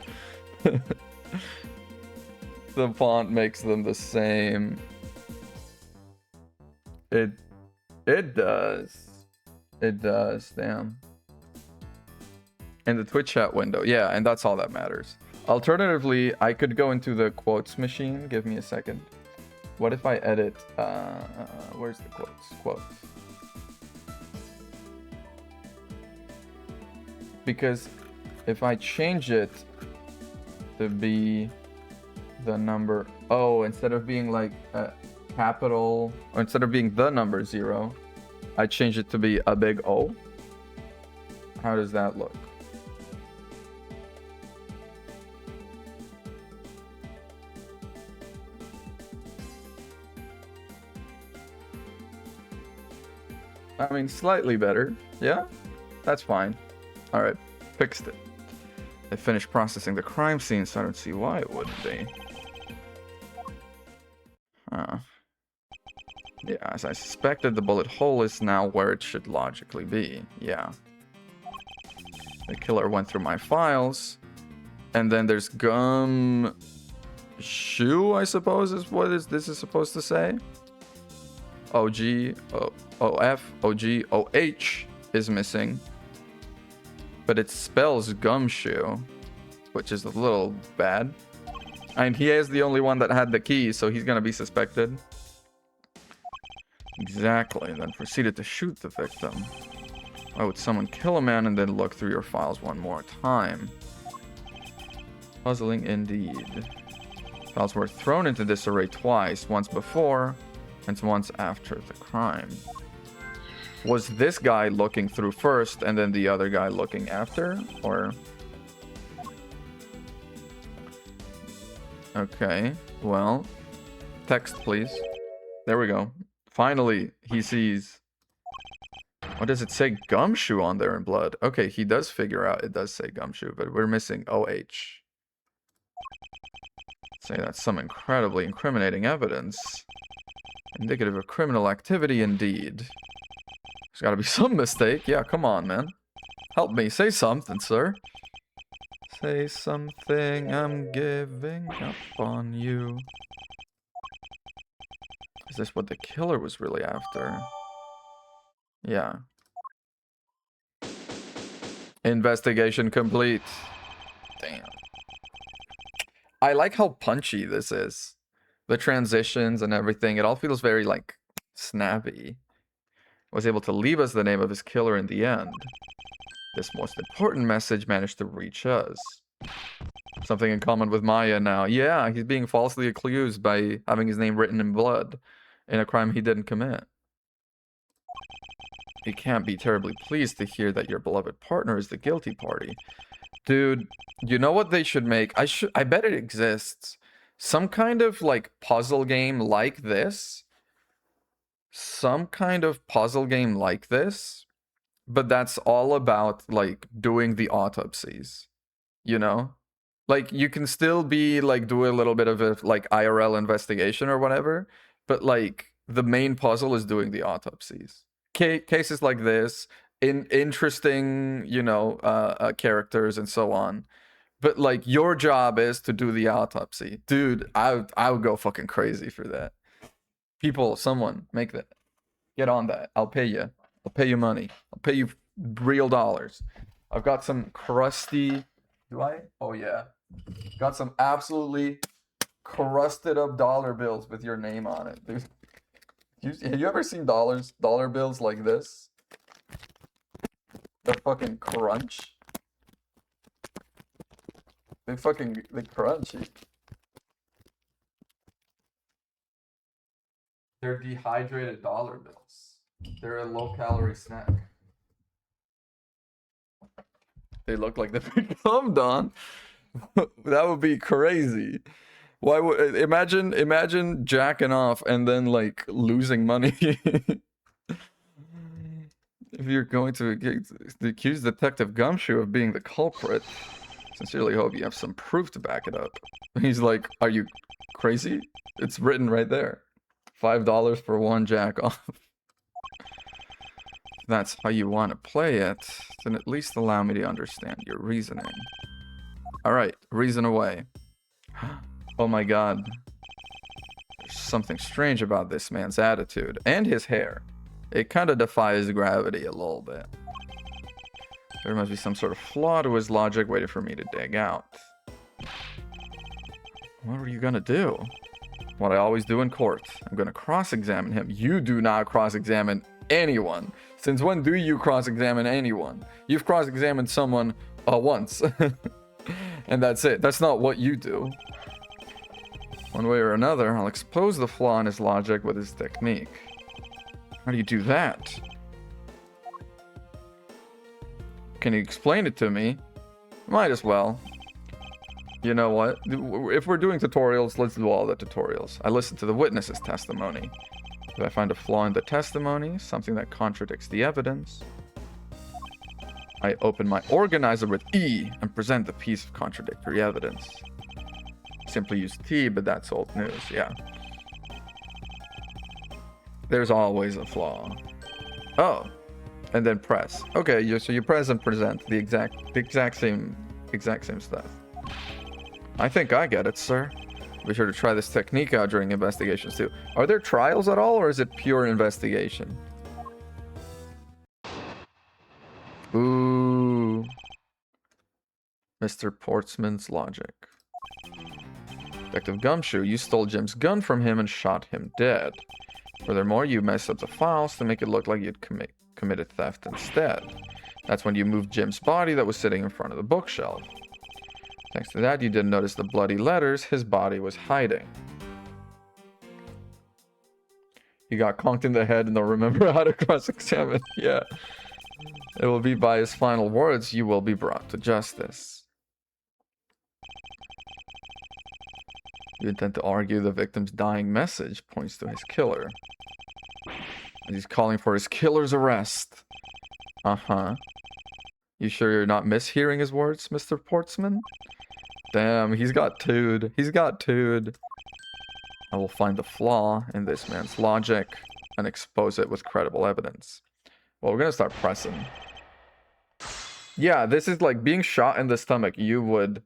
The font makes them the same. It does. It does, damn. In the Twitch chat window, yeah, and that's all that matters. Alternatively, I could go into the quotes machine. Give me a second. What if I edit, where's the quotes? Because if I change it to be the number O, instead of being like a capital, or instead of being the number 0, I change it to be a big O. How does that look? I mean, slightly better. Yeah? That's fine. Alright, fixed it. I finished processing the crime scene, so I don't see why it wouldn't be. Yeah, as I suspected, the bullet hole is now where it should logically be. Yeah. The killer went through my files. And then there's Gumshoe, I suppose is what this is supposed to say. OG, OF, OG, OH is missing. But it spells Gumshoe, which is a little bad. And he is the only one that had the key, so he's gonna be suspected. Exactly, and then proceeded to shoot the victim. Why would someone kill a man and then look through your files one more time? Puzzling indeed. Files were thrown into disarray twice, once before and once after the crime. Was this guy looking through first and then the other guy looking after? Or... Okay, well, text please. There we go. Finally, he sees. What does it say? Gumshoe on there in blood. Okay, he does figure out it does say Gumshoe, but we're missing OH. Say that's some incredibly incriminating evidence. Indicative of criminal activity indeed. There's gotta be some mistake. Yeah, come on, man. Help me. Say something, sir. say something, I'm giving up on you. Is this what the killer was really after? Yeah. Investigation complete. Damn. I like how punchy this is. The transitions and everything, it all feels very, like, snappy. Was able to leave us the name of his killer in the end. This most important message managed to reach us. Something in common with Maya now. Yeah, he's being falsely accused by having his name written in blood in a crime he didn't commit. You can't be terribly pleased to hear that your beloved partner is the guilty party. Dude, you know what they should make? I bet it exists. Some kind of, like, puzzle game like this. Some kind of puzzle game like this. But that's all about, like, doing the autopsies. You know? Like, you can still be, like, do a little bit of a, like, IRL investigation or whatever. But, like, the main puzzle is doing the autopsies. Cases like this, interesting, you know, characters and so on. But, like, your job is to do the autopsy. Dude, I would go fucking crazy for that. People, someone, make that. Get on that. I'll pay you. I'll pay you money. I'll pay you real dollars. I've got some crusty... Do I? Oh, yeah. Got some absolutely crusted up dollar bills with your name on it, dude. Have you ever seen dollar bills like this? The fucking crunch. They crunchy. They're dehydrated dollar bills. They're a low-calorie snack. They look like they've been cummed on. That would be crazy. Why would imagine jacking off and then, like, losing money? If you're going to accuse Detective Gumshoe of being the culprit, sincerely hope you have some proof to back it up. He's like, are you crazy? It's written right there. $5 for one jack off. If that's how you want to play it, then at least allow me to understand your reasoning. Alright, reason away. Oh my god. There's something strange about this man's attitude and his hair. It kind of defies gravity a little bit. There must be some sort of flaw to his logic waiting for me to dig out. What are you gonna do? What I always do in court. I'm gonna cross-examine him. You do not cross-examine anyone. Since when do you cross-examine anyone? You've cross-examined someone once. And that's it. That's not what you do. One way or another, I'll expose the flaw in his logic with his technique. How do you do that? Can you explain it to me? Might as well. You know what? If we're doing tutorials, let's do all the tutorials. I listened to the witness's testimony. If I find a flaw in the testimony, something that contradicts the evidence, I open my organizer with E and present the piece of contradictory evidence. Simply use T, but that's old news, yeah. There's always a flaw. Oh, and then press. Okay, so you press and present the exact same stuff. I think I get it, sir. Be sure to try this technique out during investigations too. Are there trials at all, or is it pure investigation? Ooh. Mr. Portsman's logic. Detective Gumshoe, you stole Jim's gun from him and shot him dead. Furthermore, you messed up the files to make it look like you'd committed theft instead. That's when you moved Jim's body that was sitting in front of the bookshelf. Thanks to that, you didn't notice the bloody letters his body was hiding. He got conked in the head and don't remember how to cross-examine. Yeah. It will be by his final words you will be brought to justice. You intend to argue the victim's dying message points to his killer. And he's calling for his killer's arrest. Uh-huh. You sure you're not mishearing his words, Mr. Portsman? Damn, he's got tooed. He's got tooed. I will find the flaw in this man's logic and expose it with credible evidence. Well, we're gonna start pressing. Yeah, this is like being shot in the stomach. You would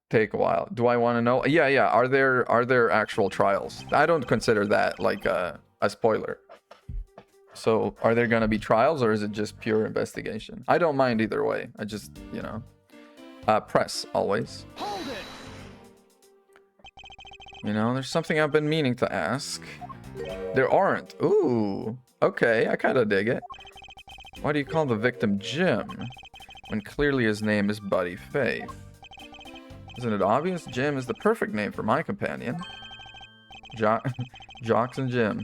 take a while. Do I want to know? Yeah, yeah. Are there actual trials? I don't consider that like a spoiler. So are there gonna be trials or is it just pure investigation? I don't mind either way. I just, you know, press always. Hold it. You know, there's something I've been meaning to ask. There aren't. Ooh, okay, I kind of dig it. Why do you call the victim Jim when clearly his name is Buddy Faith? Isn't it obvious? Jim is the perfect name for my companion. Jocks and Jim.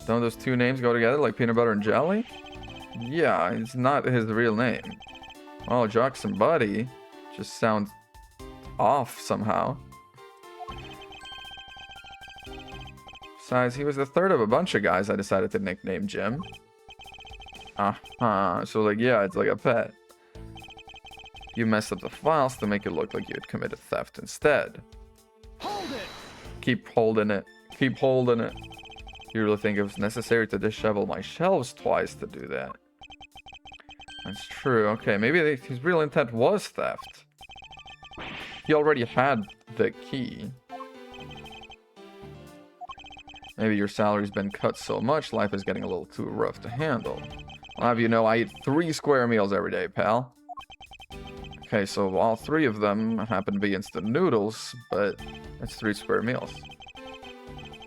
Don't those two names go together like peanut butter and jelly? Yeah, it's not his real name. Oh, Jocks and Buddy just sounds off somehow. Besides, he was the third of a bunch of guys I decided to nickname Jim. So like, yeah, it's like a pet. You messed up the files to make it look like you had committed theft instead. Hold it. Keep holding it. Keep holding it. You really think it was necessary to dishevel my shelves twice to do that? That's true. Okay, maybe his real intent was theft. He already had the key. Maybe your salary's been cut so much, life is getting a little too rough to handle. I'll have you know I eat 3 square meals every day, pal. Okay, so all 3 of them happen to be instant noodles, but that's 3 square meals.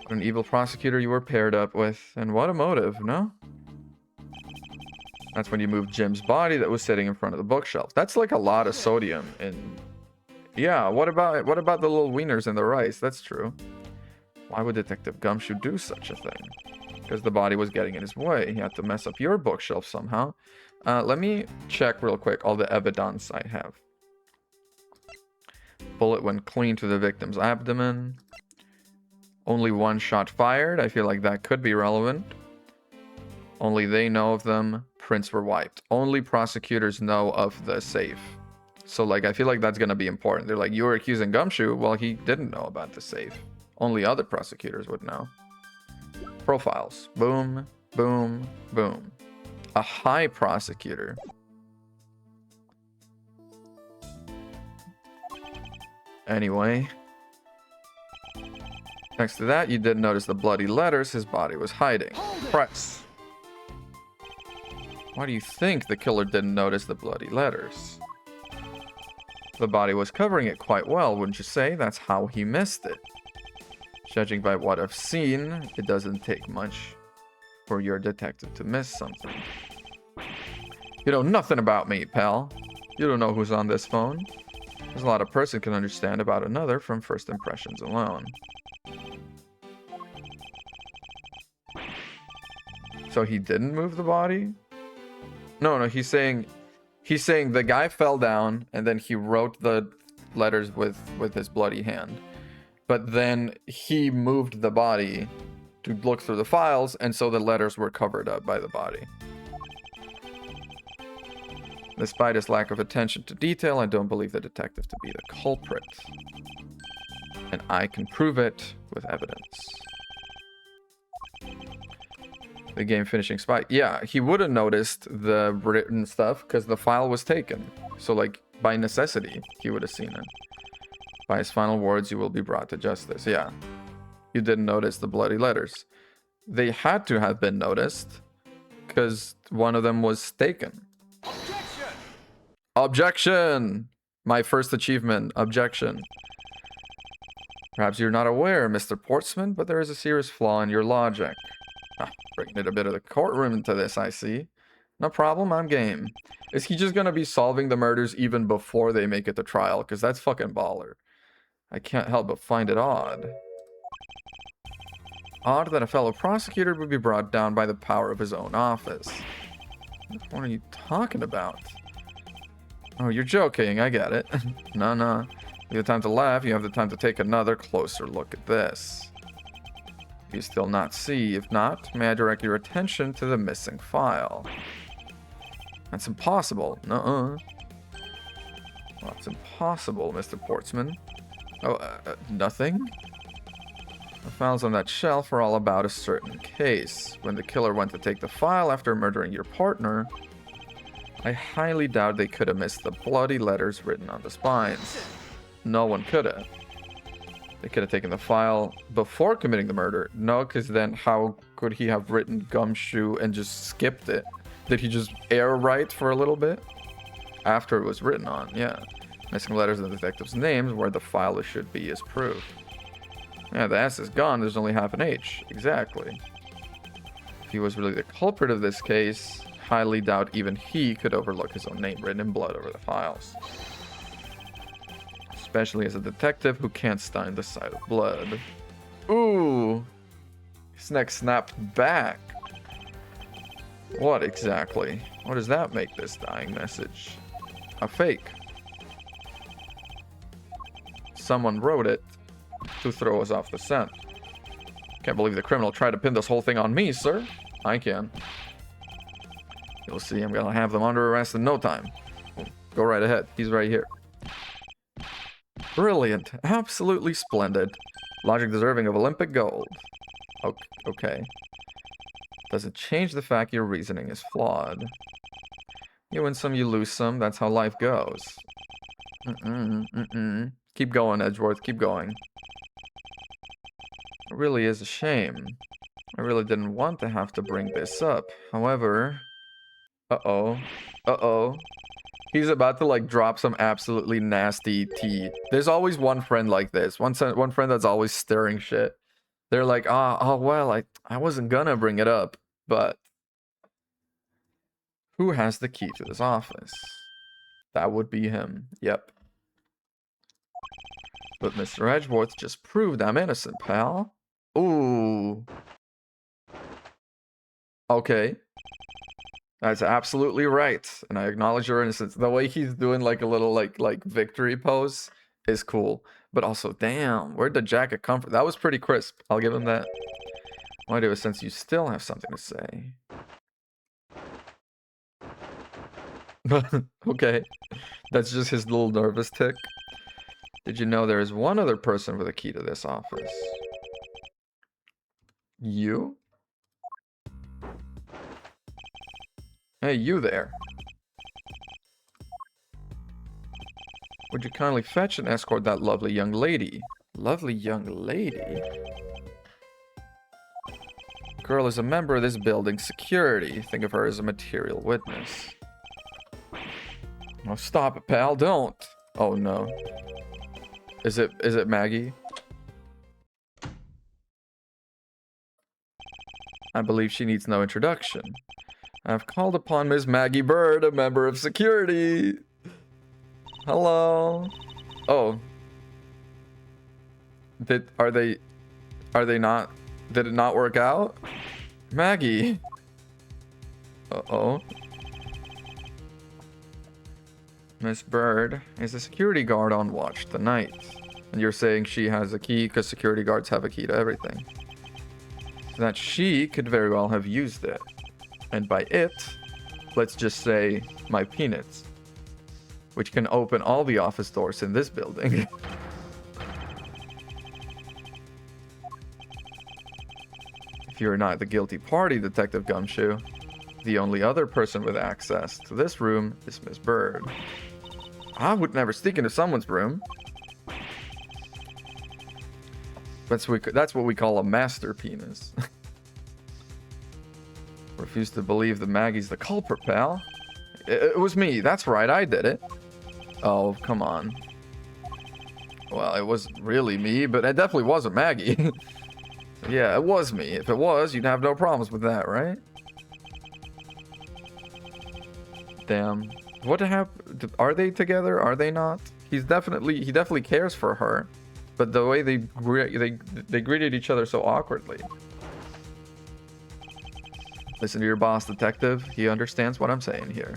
What an evil prosecutor you were paired up with, and what a motive, no? That's when you moved Jim's body that was sitting in front of the bookshelf. That's like a lot of sodium in... Yeah, what about the little wieners in the rice? That's true. Why would Detective Gumshoe do such a thing? Because the body was getting in his way. He had to mess up your bookshelf somehow. Let me check real quick all the evidence I have. Bullet went clean to the victim's abdomen. Only 1 shot fired. I feel like that could be relevant. Only they know of them. Prints were wiped. Only prosecutors know of the safe. So, like, I feel like that's going to be important. They're like, you were accusing Gumshoe. Well, he didn't know about the safe. Only other prosecutors would know. Profiles. Boom, boom, boom. A high prosecutor. Anyway. Next to that, you didn't notice the bloody letters his body was hiding. Press. Why do you think the killer didn't notice the bloody letters? The body was covering it quite well, wouldn't you say? That's how he missed it. Judging by what I've seen, it doesn't take much for your detective to miss something. You know nothing about me, pal. You don't know who's on this phone. There's a lot a person can understand about another from first impressions alone. So he didn't move the body? No, he's saying the guy fell down and then he wrote the letters with his bloody hand. But then he moved the body to look through the files, and so the letters were covered up by the body. Despite his lack of attention to detail, I don't believe the detective to be the culprit. And I can prove it with evidence. The game finishing spy. Yeah, he would have noticed the written stuff because the file was taken. So, like, by necessity, he would have seen it. By his final words, you will be brought to justice. Yeah. You didn't notice the bloody letters. They had to have been noticed because one of them was taken. Objection! Objection! My first achievement. Objection. Perhaps you're not aware, Mr. Portsman, but there is a serious flaw in your logic. Bringing it a bit of the courtroom into this, I see. No problem, I'm game. Is he just gonna be solving the murders even before they make it to trial? Because that's fucking baller. I can't help but find it odd. Odd that a fellow prosecutor would be brought down by the power of his own office. What are you talking about? Oh, you're joking, I get it. No. You have the time to laugh, you have the time to take another closer look at this. You still not see? If not, may I direct your attention to the missing file? That's impossible. Nuh-uh. Well, it's impossible, Mr. Portsman. Oh, nothing? The files on that shelf are all about a certain case. When the killer went to take the file after murdering your partner, I highly doubt they could have missed the bloody letters written on the spines. No one could have. They could have taken the file before committing the murder. No, because then how could he have written Gumshoe and just skipped it? Did he just error write for a little bit? After it was written on, yeah. Missing letters in the detective's names where the file should be is proof. Yeah, the S is gone, there's only half an H. Exactly. If he was really the culprit of this case, highly doubt even he could overlook his own name written in blood over the files. Especially as a detective who can't stand the sight of blood. Ooh! His neck snapped back. What exactly? What does that make this dying message? A fake. Someone wrote it to throw us off the scent. Can't believe the criminal tried to pin this whole thing on me, sir. I can. You'll see, I'm gonna have them under arrest in no time. Go right ahead. He's right here. Brilliant. Absolutely splendid. Logic deserving of Olympic gold. Okay. Doesn't change the fact your reasoning is flawed. You win some, you lose some. That's how life goes. Keep going, Edgeworth. Keep going. It really is a shame. I really didn't want to have to bring this up. However... Uh-oh. He's about to, like, drop some absolutely nasty tea. There's always one friend like this. One friend that's always stirring shit. They're like, well, I wasn't gonna bring it up, but... Who has the key to this office? That would be him. Yep. But Mr. Edgeworth just proved I'm innocent, pal. Ooh. Okay. That's absolutely right. And I acknowledge your innocence. The way he's doing like a little like victory pose is cool. But also, damn, where'd the jacket come from? That was pretty crisp. I'll give him that. Why do it since you still have something to say? Okay. That's just his little nervous tick. Did you know there is one other person with a key to this office? You? Hey, you there. Would you kindly fetch and escort that lovely young lady? Lovely young lady? Girl is a member of this building's security. Think of her as a material witness. Oh, stop it, pal. Don't. Oh, no. Is it Maggie? I believe she needs no introduction. I've called upon Miss Maggie Bird, a member of security. Hello. Oh. Are they not? Did it not work out? Maggie. Uh-oh. Miss Bird is a security guard on watch tonight. And you're saying she has a key because security guards have a key to everything. So that she could very well have used it. And by it, let's just say my peanuts. Which can open all the office doors in this building. If you're not the guilty party, Detective Gumshoe, the only other person with access to this room is Miss Bird. I would never sneak into someone's room. That's what we call a master penis. Refuse to believe that Maggie's the culprit, pal. It was me. That's right. I did it. Oh, come on. Well, it wasn't really me, but it definitely wasn't Maggie. Yeah, it was me. If it was, you'd have no problems with that, right? Damn. What happened? Are they together? Are they not? He definitely cares for her, but the way they greeted each other so awkwardly. Listen to your boss, detective. He understands what I'm saying here.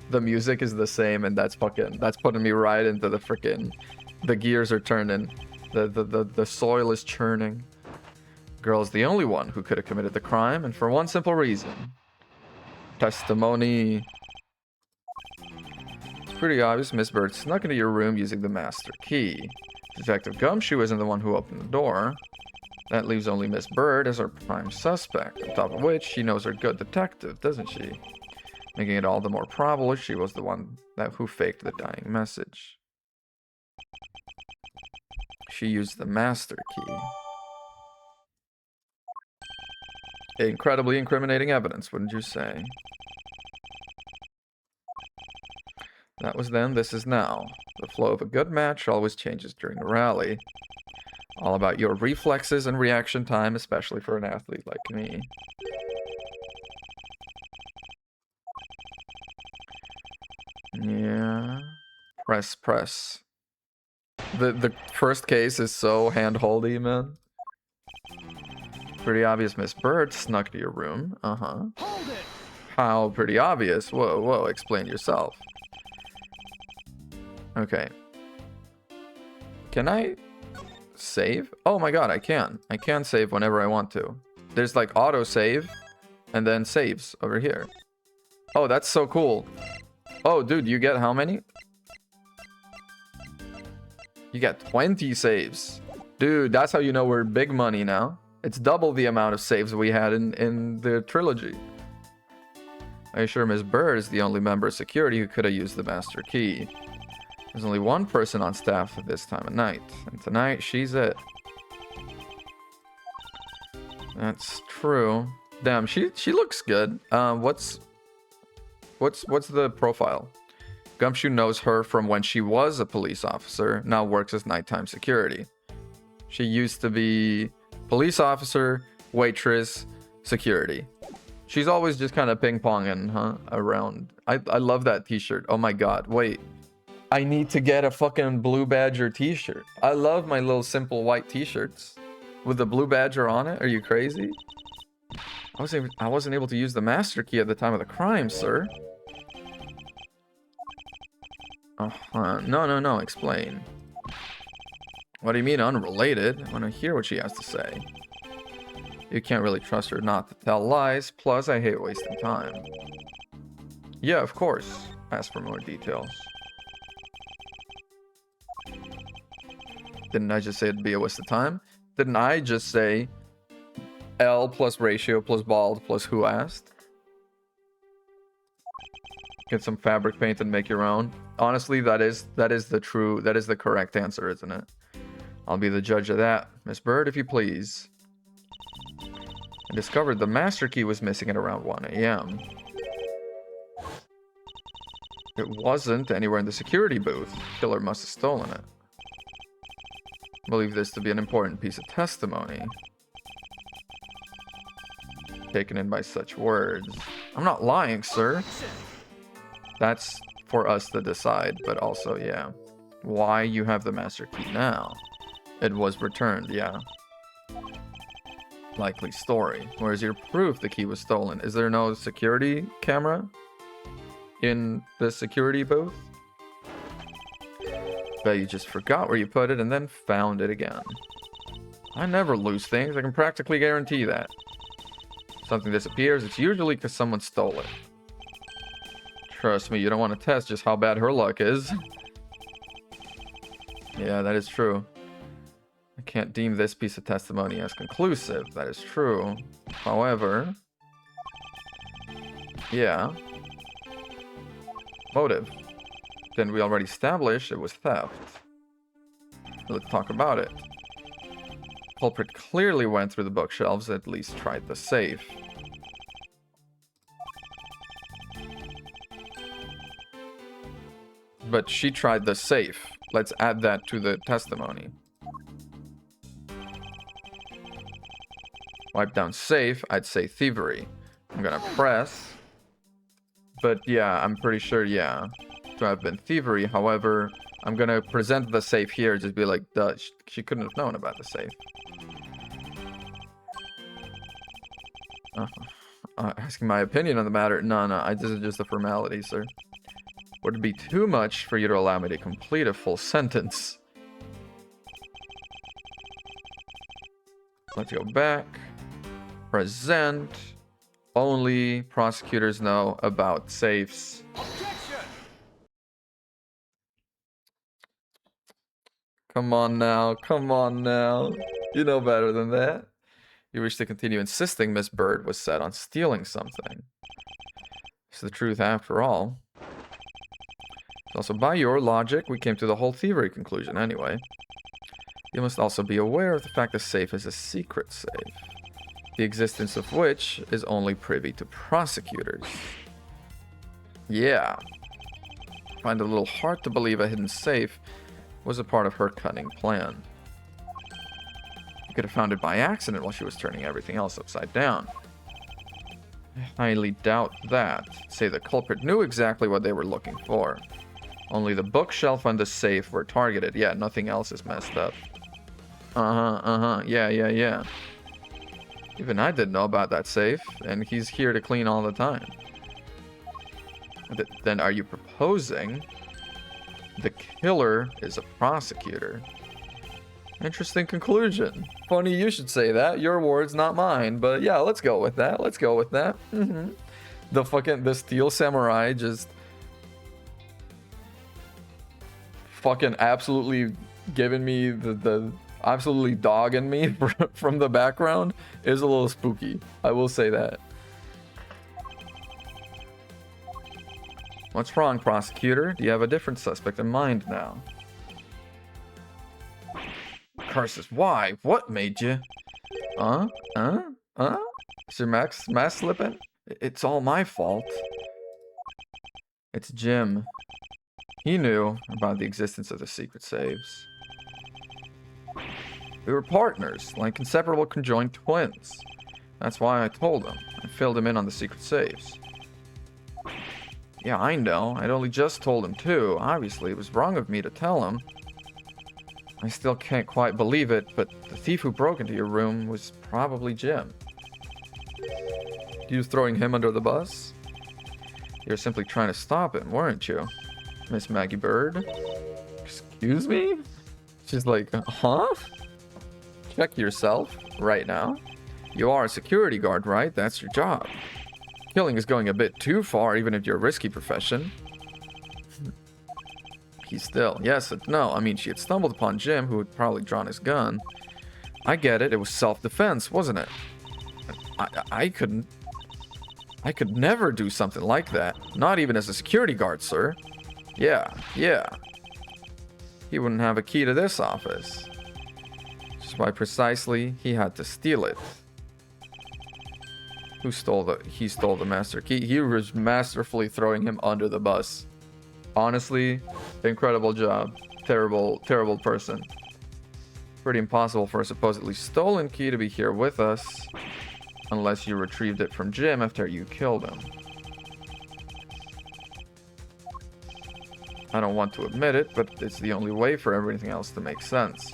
The music is the same, and that's putting me right into the frickin'. The gears are turning. The soil is churning. Girl's the only one who could have committed the crime, and for one simple reason. Testimony. It's pretty obvious Miss Bird snuck into your room using the master key. Detective Gumshoe isn't the one who opened the door. That leaves only Miss Bird as our prime suspect, on top of which she knows her good detective, doesn't she? making it all the more probable she was the one who faked the dying message. She used the master key. Incredibly incriminating evidence, wouldn't you say? That was then, this is now. The flow of a good match always changes during a rally. All about your reflexes and reaction time, especially for an athlete like me. Yeah. Press. The first case is so hand-holdy, man. Pretty obvious Miss Bird snuck to your room. Uh-huh. Hold it! How pretty obvious? Whoa, explain yourself. Okay. Can I save? Oh my god, I can. I can save whenever I want to. There's like auto-save and then saves over here. Oh, that's so cool. Oh, dude, you get how many? You get 20 saves. Dude, that's how you know we're big money now. It's double the amount of saves we had in the trilogy. Are you sure Miss Bird is the only member of security who could have used the master key? There's only one person on staff at this time of night, and tonight she's it. That's true. Damn, she looks good. What's the profile? Gumshoe knows her from when she was a police officer, now works as nighttime security. She used to be police officer, waitress, security. She's always just kind of ping-ponging, huh, around. I love that t-shirt. Oh my god, wait. I need to get a fucking Blue Badger t-shirt. I love my little simple white t-shirts with the Blue Badger on it. Are you crazy? I wasn't able to use the master key at the time of the crime, sir. No, explain. What do you mean unrelated? I want to hear what she has to say. You can't really trust her not to tell lies, plus I hate wasting time. Yeah, of course. Ask for more details. Didn't I just say it'd be a waste of time? Didn't I just say L plus ratio plus bald plus who asked? Get some fabric paint and make your own. Honestly, that is the correct answer, isn't it? I'll be the judge of that. Miss Bird, if you please. I discovered the master key was missing at around 1 a.m. It wasn't anywhere in the security booth. Killer must have stolen it. I believe this to be an important piece of testimony. Taken in by such words. I'm not lying, sir. That's for us to decide, but also, yeah. Why you have the master key now? It was returned, yeah. Likely story. Where's your proof the key was stolen? Is there no security camera in the security booth? Bet you just forgot where you put it and then found it again. I never lose things. I can practically guarantee that. If something disappears, it's usually because someone stole it. Trust me, you don't want to test just how bad her luck is. Yeah, that is true. I can't deem this piece of testimony as conclusive. That is true. However... yeah. Motive. Didn't we already establish it was theft? Let's talk about it. Culprit clearly went through the bookshelves, at least tried the safe. But she tried the safe. Let's add that to the testimony. Wipe down safe, I'd say thievery. I'm gonna press. But yeah, I'm pretty sure, yeah. To have been thievery, however, I'm gonna present the safe here, just be like, duh, she couldn't have known about the safe. Asking my opinion on the matter? No, this is just a formality, sir. Would it be too much for you to allow me to complete a full sentence? Let's go back. Present. Only prosecutors know about safes. Objection! Come on now. Come on now. You know better than that. You wish to continue insisting Miss Bird was set on stealing something. It's the truth after all. Also, by your logic, we came to the whole thievery conclusion anyway. You must also be aware of the fact the safe is a secret safe, the existence of which is only privy to prosecutors. Yeah. Find it a little hard to believe a hidden safe was a part of her cunning plan. You could have found it by accident while she was turning everything else upside down. I highly doubt that. Say the culprit knew exactly what they were looking for. Only the bookshelf and the safe were targeted. Yeah, nothing else is messed up. Yeah. Even I didn't know about that safe, and he's here to clean all the time. Then are you proposing the killer is a prosecutor? Interesting conclusion. Funny you should say that. Your words, not mine. But yeah, let's go with that. The steel samurai just fucking absolutely giving me the absolutely dogging me from the background is a little spooky. I will say that. What's wrong, prosecutor? Do you have a different suspect in mind now? Curses, why? What made you? Is your mask slipping? It's all my fault. It's Jim. He knew about the existence of the secret saves. We were partners, like inseparable conjoined twins. That's why I told him. I filled him in on the secret saves. Yeah, I know. I'd only just told him too. Obviously, it was wrong of me to tell him. I still can't quite believe it, but the thief who broke into your room was probably Jim. You was throwing him under the bus? You were simply trying to stop him, weren't you, Miss Maggie Bird? Excuse me? She's like, huh? Check yourself right now. You are a security guard, right? That's your job. Killing is going a bit too far, even if you're a risky profession. He's still. Yes, no. I mean, she had stumbled upon Jim, who had probably drawn his gun. I get it. It was self-defense, wasn't it? I could never do something like that. Not even as a security guard, sir. Yeah. He wouldn't have a key to this office. Which is why precisely he had to steal it. He stole the master key. He was masterfully throwing him under the bus. Honestly, incredible job. Terrible person. Pretty impossible for a supposedly stolen key to be here with us. Unless you retrieved it from Jim after you killed him. I don't want to admit it, but it's the only way for everything else to make sense.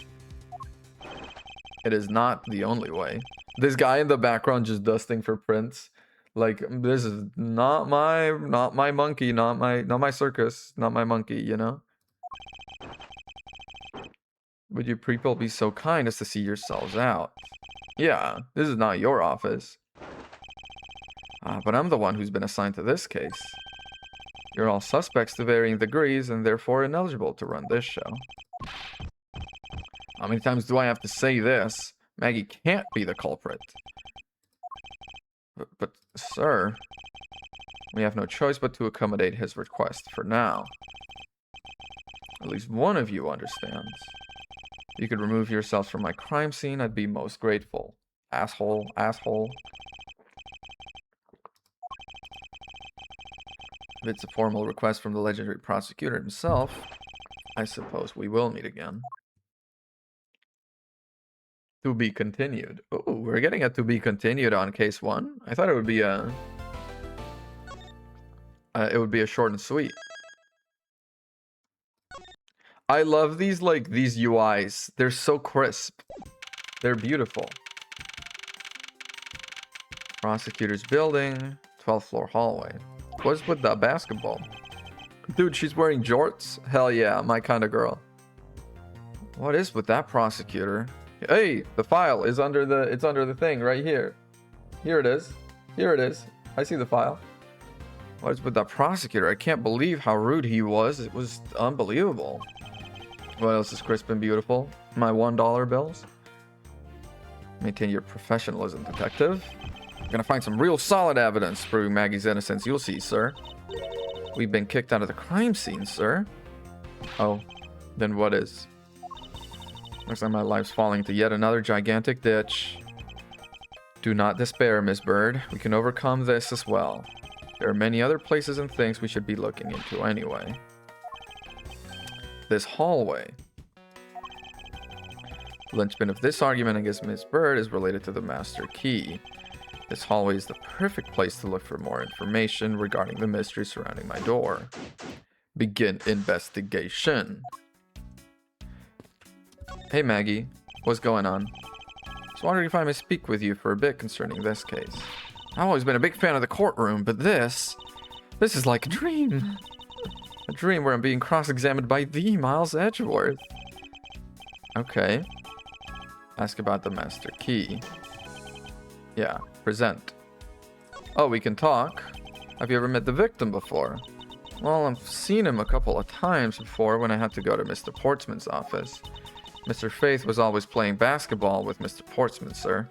It is not the only way. This guy in the background just dusting for prints. Like, this is not my monkey, not my circus, not my monkey, you know? Would you people be so kind as to see yourselves out? Yeah, this is not your office. But I'm the one who's been assigned to this case. You're all suspects to varying degrees and therefore ineligible to run this show. How many times do I have to say this? Maggie can't be the culprit. But sir, we have no choice but to accommodate his request for now. At least one of you understands. If you could remove yourselves from my crime scene, I'd be most grateful. Asshole. If it's a formal request from the legendary prosecutor himself, I suppose we will meet again. To be continued. Oh, we're getting a to be continued on case 1. I thought it would be a short and sweet. I love these UIs. They're so crisp. They're beautiful. Prosecutor's building, 12th floor hallway. What's with the basketball? Dude, she's wearing jorts? Hell yeah, my kind of girl. What is with that prosecutor? Hey, the file is under the thing right here. Here it is. I see the file. What is with that prosecutor? I can't believe how rude he was. It was unbelievable. What else is crisp and beautiful? My $1 bills. Maintain your professionalism, detective. I'm gonna find some real solid evidence proving Maggie's innocence. You'll see, sir. We've been kicked out of the crime scene, sir. Oh, then what is? Looks like my life's falling into yet another gigantic ditch. Do not despair, Miss Bird. We can overcome this as well. There are many other places and things we should be looking into anyway. This hallway. The linchpin of this argument against Miss Bird is related to the master key. This hallway is the perfect place to look for more information regarding the mystery surrounding my door. Begin investigation. Hey Maggie, what's going on? Just wondering if I may speak with you for a bit concerning this case. I've always been a big fan of the courtroom, but this is like a dream. A dream where I'm being cross-examined by the Miles Edgeworth. Okay. Ask about the master key. Yeah, present. Oh, we can talk. Have you ever met the victim before? Well, I've seen him a couple of times before when I had to go to Mr. Portsman's office. Mr. Faith was always playing basketball with Mr. Portsman, sir.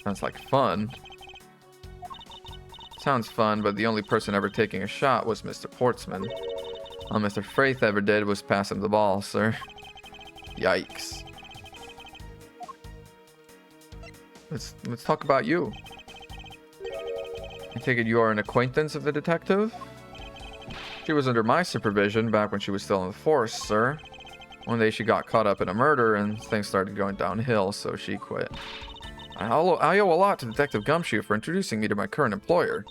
Sounds like fun. Sounds fun, but the only person ever taking a shot was Mr. Portsman. All Mr. Faith ever did was pass him the ball, sir. Yikes. Let's talk about you. I take it you are an acquaintance of the detective? She was under my supervision back when she was still in the force, sir. One day she got caught up in a murder and things started going downhill, so she quit. I owe a lot to Detective Gumshoe for introducing me to my current employer.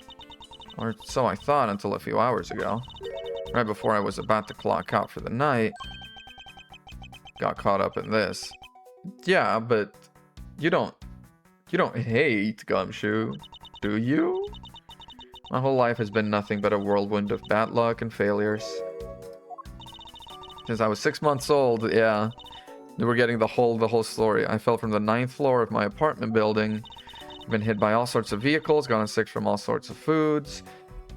Or so I thought until a few hours ago. Right before I was about to clock out for the night. Got caught up in this. Yeah, but you don't hate Gumshoe, do you? My whole life has been nothing but a whirlwind of bad luck and failures. Since I was 6 months old, yeah. We're getting the whole story. I fell from the 9th floor of my apartment building. Been hit by all sorts of vehicles, gotten sick from all sorts of foods.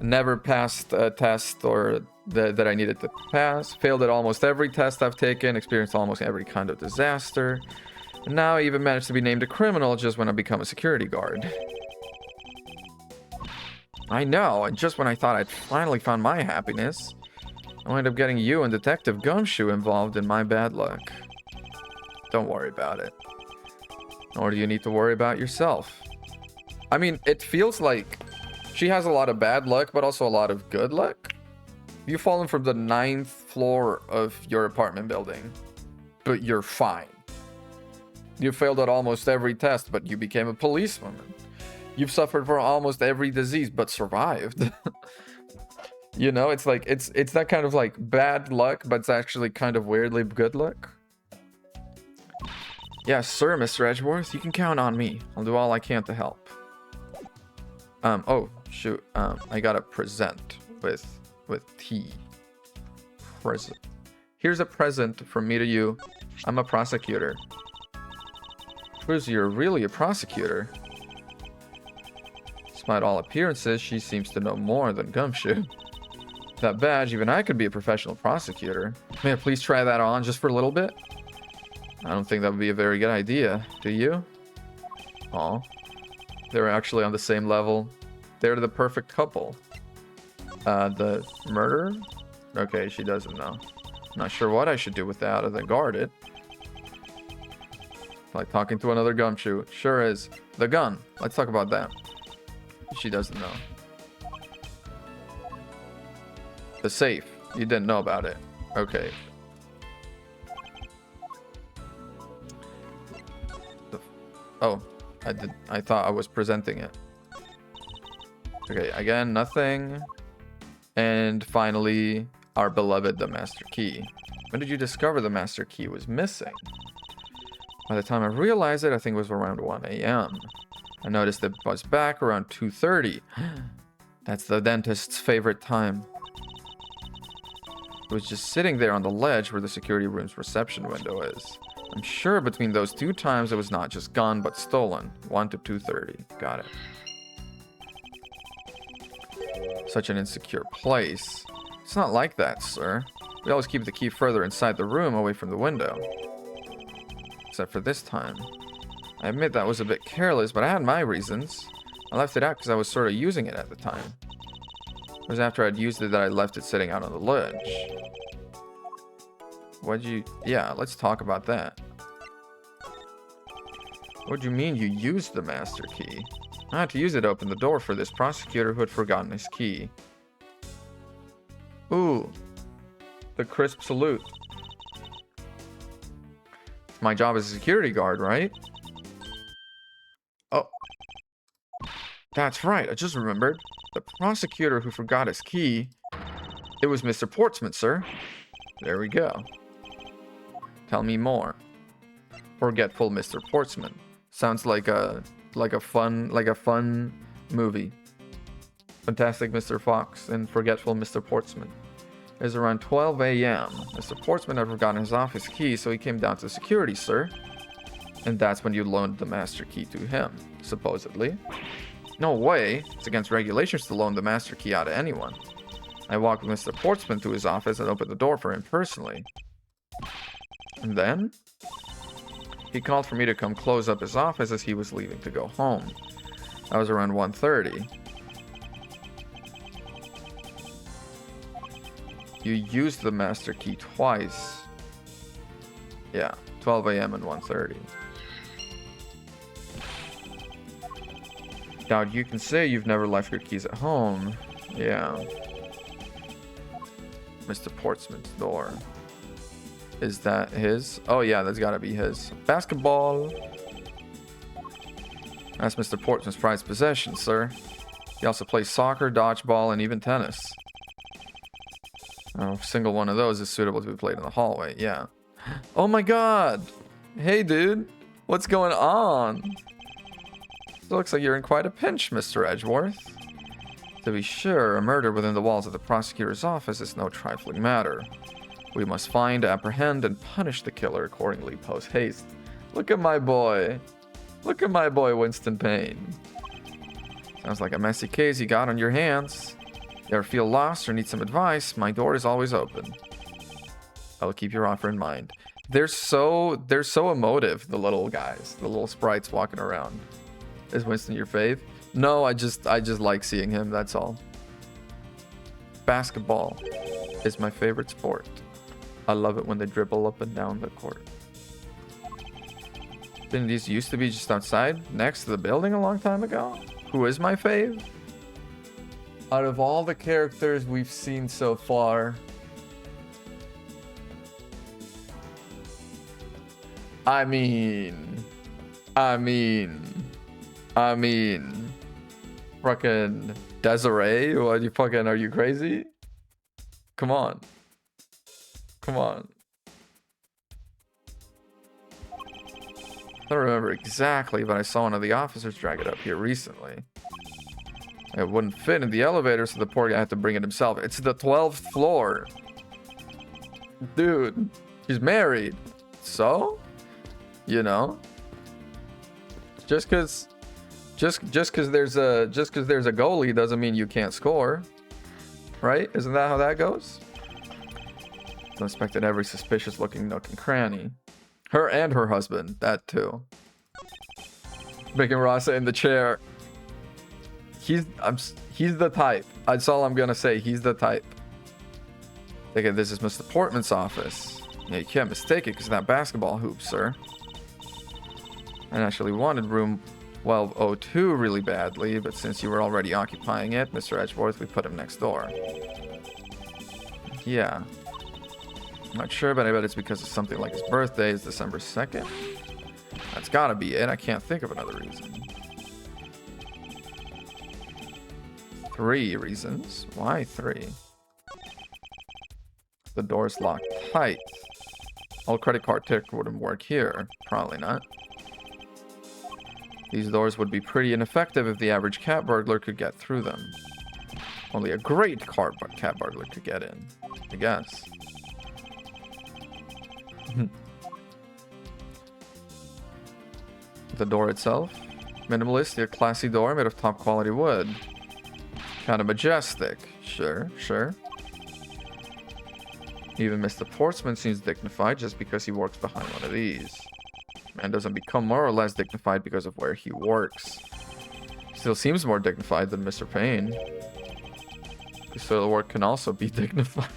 Never passed a test or that I needed to pass. Failed at almost every test I've taken. Experienced almost every kind of disaster. And now I even managed to be named a criminal just when I become a security guard. I know, and just when I thought I'd finally found my happiness, I wound up getting you and Detective Gumshoe involved in my bad luck. Don't worry about it. Nor do you need to worry about yourself. I mean, it feels like she has a lot of bad luck, but also a lot of good luck. You've fallen from the 9th floor of your apartment building, but you're fine. You failed at almost every test, but you became a policewoman. You've suffered from almost every disease, but survived. You know, it's like, it's that kind of like bad luck, but it's actually kind of weirdly good luck. Yes, sir, Mr. Edgeworth, you can count on me. I'll do all I can to help. Oh, shoot. I gotta present with tea. Present. Here's a present from me to you. I'm a prosecutor. Proves you're really a prosecutor. Despite all appearances, she seems to know more than Gumshoe. With that badge, even I could be a professional prosecutor. May I please try that on just for a little bit? I don't think that would be a very good idea, do you? Aw. They're actually on the same level. They're the perfect couple. The murder? Okay, she doesn't know. Not sure what I should do with that other than guard it. Like talking to another Gumshoe. Sure is. The gun. Let's talk about that. She doesn't know. The safe. You didn't know about it. Okay. Oh, I thought I was presenting it. Okay, again, nothing. And finally, our beloved, the master key. When did you discover the master key was missing? By the time I realized it, I think it was around 1 a.m. I noticed it was back around 2:30. That's the dentist's favorite time. It was just sitting there on the ledge where the security room's reception window is. I'm sure between those two times it was not just gone but stolen. 1 to 2:30. Got it. Such an insecure place. It's not like that, sir. We always keep the key further inside the room away from the window. Except for this time. I admit that was a bit careless, but I had my reasons. I left it out because I was sort of using it at the time. It was after I'd used it that I left it sitting out on the ledge. What'd you... Yeah, let's talk about that. What do you mean you used the master key? I had to use it to open the door for this prosecutor who had forgotten his key. Ooh. The crisp salute. My job as a security guard, right? Oh. That's right, I just remembered. The prosecutor who forgot his key. It was Mr. Portsmouth, sir. There we go. Tell me more. Forgetful Mr. Portsmouth. Sounds like a fun movie. Fantastic Mr. Fox and Forgetful Mr. Portsmouth. It was around 12 a.m. Mr. Portsmouth had forgotten his office key, so he came down to security, sir. And that's when you loaned the master key to him, supposedly. No way. It's against regulations to loan the master key out to anyone. I walked with Mr. Portsmouth to his office and opened the door for him personally. And then? He called for me to come close up his office as he was leaving to go home. That was around 1:30. You used the master key twice. Yeah, 12 a.m. and 1:30. Now, you can say you've never left your keys at home. Yeah. Mr. Portsmouth's door. Is that his? Oh, yeah, that's gotta be his. Basketball. That's Mr. Portsmouth's prized possession, sir. He also plays soccer, dodgeball, and even tennis. Oh, single one of those is suitable to be played in the hallway, yeah. Oh my god! Hey, dude. What's going on? It looks like you're in quite a pinch, Mr. Edgeworth. To be sure, a murder within the walls of the prosecutor's office is no trifling matter. We must find, apprehend, and punish the killer accordingly post haste. Look at my boy. Look at my boy, Winston Payne. Sounds like a messy case you got on your hands. You ever feel lost or need some advice, my door is always open. I will keep your offer in mind. They're so emotive, the little guys, the little sprites walking around. Is Winston your fave? No, I just like seeing him, that's all. Basketball is my favorite sport. I love it when they dribble up and down the court. Didn't these used to be just outside next to the building a long time ago? Who is my fave? Out of all the characters we've seen so far, I mean, fucking Desiree? What, you fucking, are you crazy? Come on. Come on. I don't remember exactly, but I saw one of the officers drag it up here recently. It wouldn't fit in the elevator, so the poor guy had to bring it himself. It's the 12th floor. Dude, he's married. So? You know? Just cause there's a goalie doesn't mean you can't score. Right? Isn't that how that goes? Inspected every suspicious looking nook and cranny. Her and her husband, that too. Making Rasa in the chair. He's the type. That's all I'm gonna say. He's the type. Okay, this is Mr. Portman's office. Yeah, you can't mistake it because of that basketball hoop, sir. I actually wanted room 1202 really badly, but since you were already occupying it, Mr. Edgeworth, we put him next door. Yeah. Not sure, but I bet it's because of something like his birthday is December 2nd. That's gotta be it. I can't think of another reason. 3 reasons. Why 3? The door's locked tight. Old credit card trick wouldn't work here. Probably not. These doors would be pretty ineffective if the average cat burglar could get through them. Only a great cat burglar could get in, I guess. The door itself, minimalist yet classy door made of top quality wood. Kind of majestic. Sure. Even Mr. Portsmouth seems dignified just because he works behind one of these. Man doesn't become more or less dignified because of where he works. Still seems more dignified than Mr. Payne. Custodial work can also be dignified.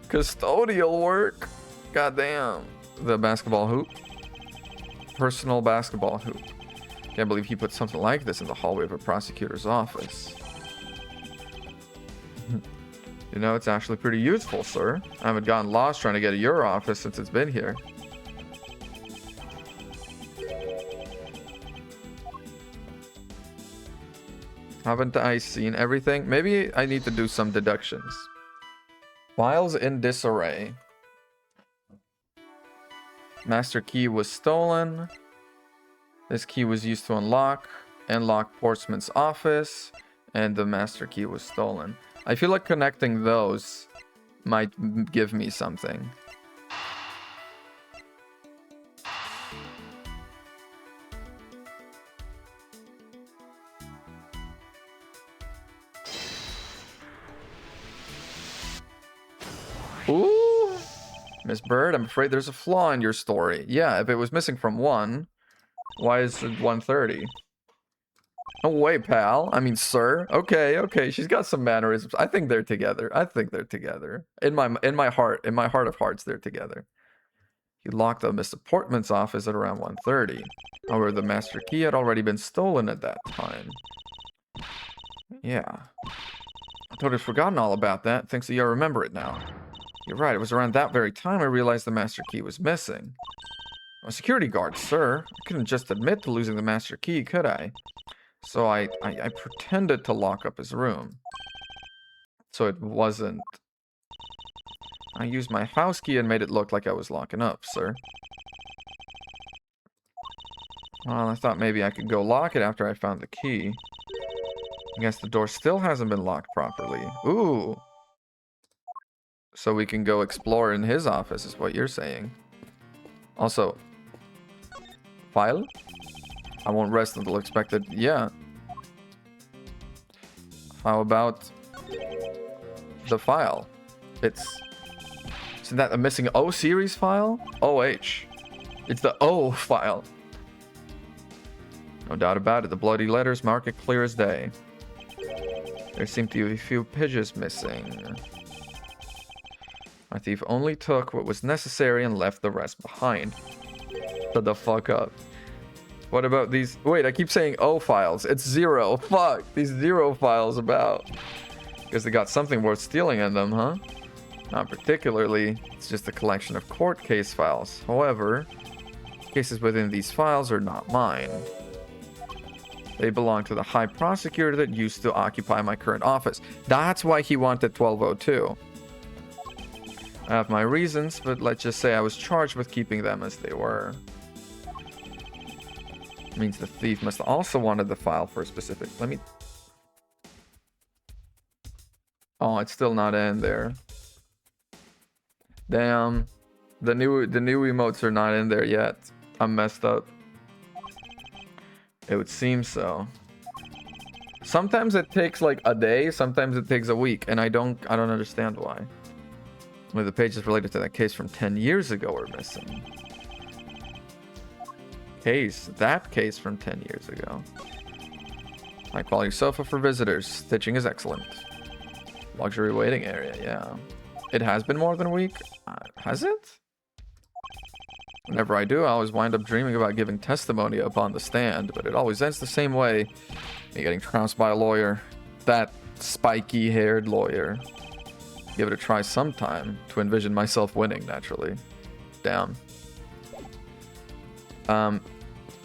Custodial work? Goddamn. The basketball hoop. Personal basketball hoop. Can't believe he put something like this in the hallway of a prosecutor's office. You know, it's actually pretty useful, sir. I haven't gotten lost trying to get to your office since it's been here. Haven't I seen everything? Maybe I need to do some deductions. Files in disarray. Master key was stolen. This key was used to unlock Portsman's office, and the master key was stolen. I feel like connecting those might give me something. Ooh! Miss Bird, I'm afraid there's a flaw in your story. Yeah, if it was missing from 1, why is it 130? No way, pal. I mean, sir. Okay. She's got some mannerisms. I think they're together. In my heart of hearts, they're together. He locked up Mr. Portman's office at around 1:30. However, the master key had already been stolen at that time. Yeah. I totally forgotten all about that. Thanks that you remember it now. You're right. It was around that very time I realized the master key was missing. I'm a security guard, sir. I couldn't just admit to losing the master key, could I? So I pretended to lock up his room. So it wasn't... I used my house key and made it look like I was locking up, sir. Well, I thought maybe I could go lock it after I found the key. I guess the door still hasn't been locked properly. Ooh. So we can go explore in his office, is what you're saying. Also, file? I won't rest until expected. Yeah. How about the file? Isn't that a missing O series file? OH. It's the O file. No doubt about it. The bloody letters mark it clear as day. There seem to be a few pages missing. My thief only took what was necessary and left the rest behind. Shut the fuck up. What about these? Wait, I keep saying O files. It's 0. Fuck. These 0 files about. Because they got something worth stealing in them, huh? Not particularly. It's just a collection of court case files. However, cases within these files are not mine. They belong to the high prosecutor that used to occupy my current office. That's why he wanted 1202. I have my reasons, but let's just say I was charged with keeping them as they were. Means the thief must also wanted the file for a specific... Let me... Oh, it's still not in there. Damn. The new emotes are not in there yet. I'm messed up. It would seem so. Sometimes it takes like a day, sometimes it takes a week, and I don't understand why. One of the pages related to that case from 10 years ago are missing. That case from 10 years ago. High quality sofa for visitors. Stitching is excellent. Luxury waiting area, yeah. It has been more than a week? Has it? Whenever I do, I always wind up dreaming about giving testimony upon the stand, but it always ends the same way. Me getting trounced by a lawyer. That spiky-haired lawyer. Give it a try sometime to envision myself winning, naturally. Damn.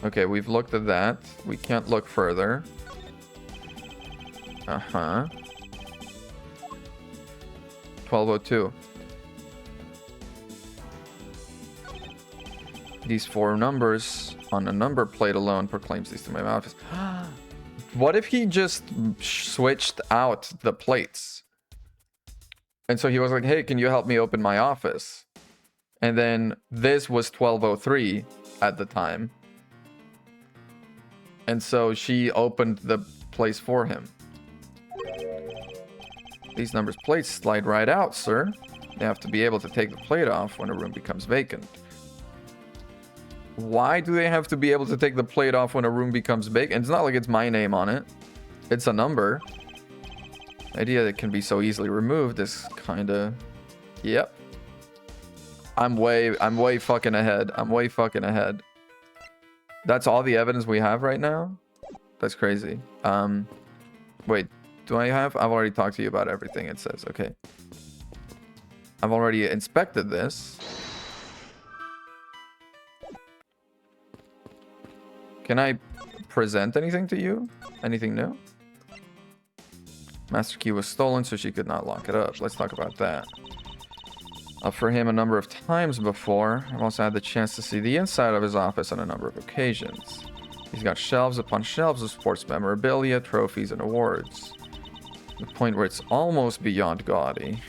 Okay, we've looked at that. We can't look further. Uh-huh. 1202. These 4 numbers on a number plate alone proclaims these to my office. What if he just switched out the plates? And so he was like, hey, can you help me open my office? And then this was 1203 at the time. And so she opened the place for him. These numbers plates slide right out, sir. You have to be able to take the plate off when a room becomes vacant. Why do they have to be able to take the plate off when a room becomes big? And it's not like it's my name on it. It's a number. The idea that it can be so easily removed is kind of... Yep. I'm way fucking ahead. I'm way fucking ahead. That's all the evidence we have right now? That's crazy. Wait, do I have? I've already talked to you about everything it says. Okay. I've already inspected this. Can I present anything to you? Anything new? Master key was stolen, so she could not lock it up. Let's talk about that. Up for him a number of times before. I've also had the chance to see the inside of his office on a number of occasions. He's got shelves upon shelves of sports memorabilia, trophies, and awards. To the point where it's almost beyond gaudy.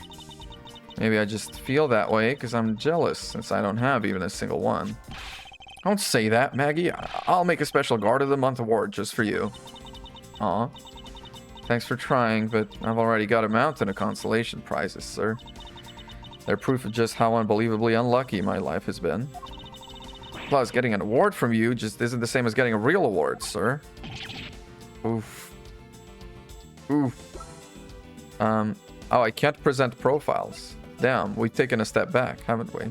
Maybe I just feel that way because I'm jealous since I don't have even a single one. Don't say that, Maggie. I'll make a special Guard of the Month award just for you. Aw. Thanks for trying, but I've already got a mountain of consolation prizes, sir. They're proof of just how unbelievably unlucky my life has been. Plus, getting an award from you just isn't the same as getting a real award, sir. Oof. Oof. Oh, I can't present profiles. Damn, we've taken a step back, haven't we?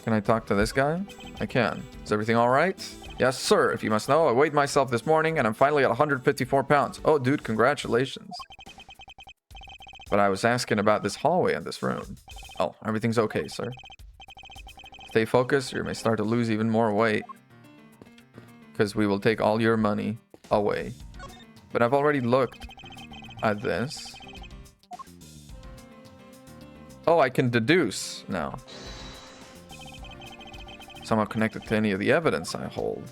Can I talk to this guy? I can. Is everything all right? Yes, sir. If you must know, I weighed myself this morning and I'm finally at 154 pounds. Oh, dude, congratulations. But I was asking about this hallway and this room. Oh, everything's okay, sir. Stay focused or you may start to lose even more weight. Because we will take all your money away. But I've already looked at this. Oh, I can deduce now. Somehow connected to any of the evidence I hold.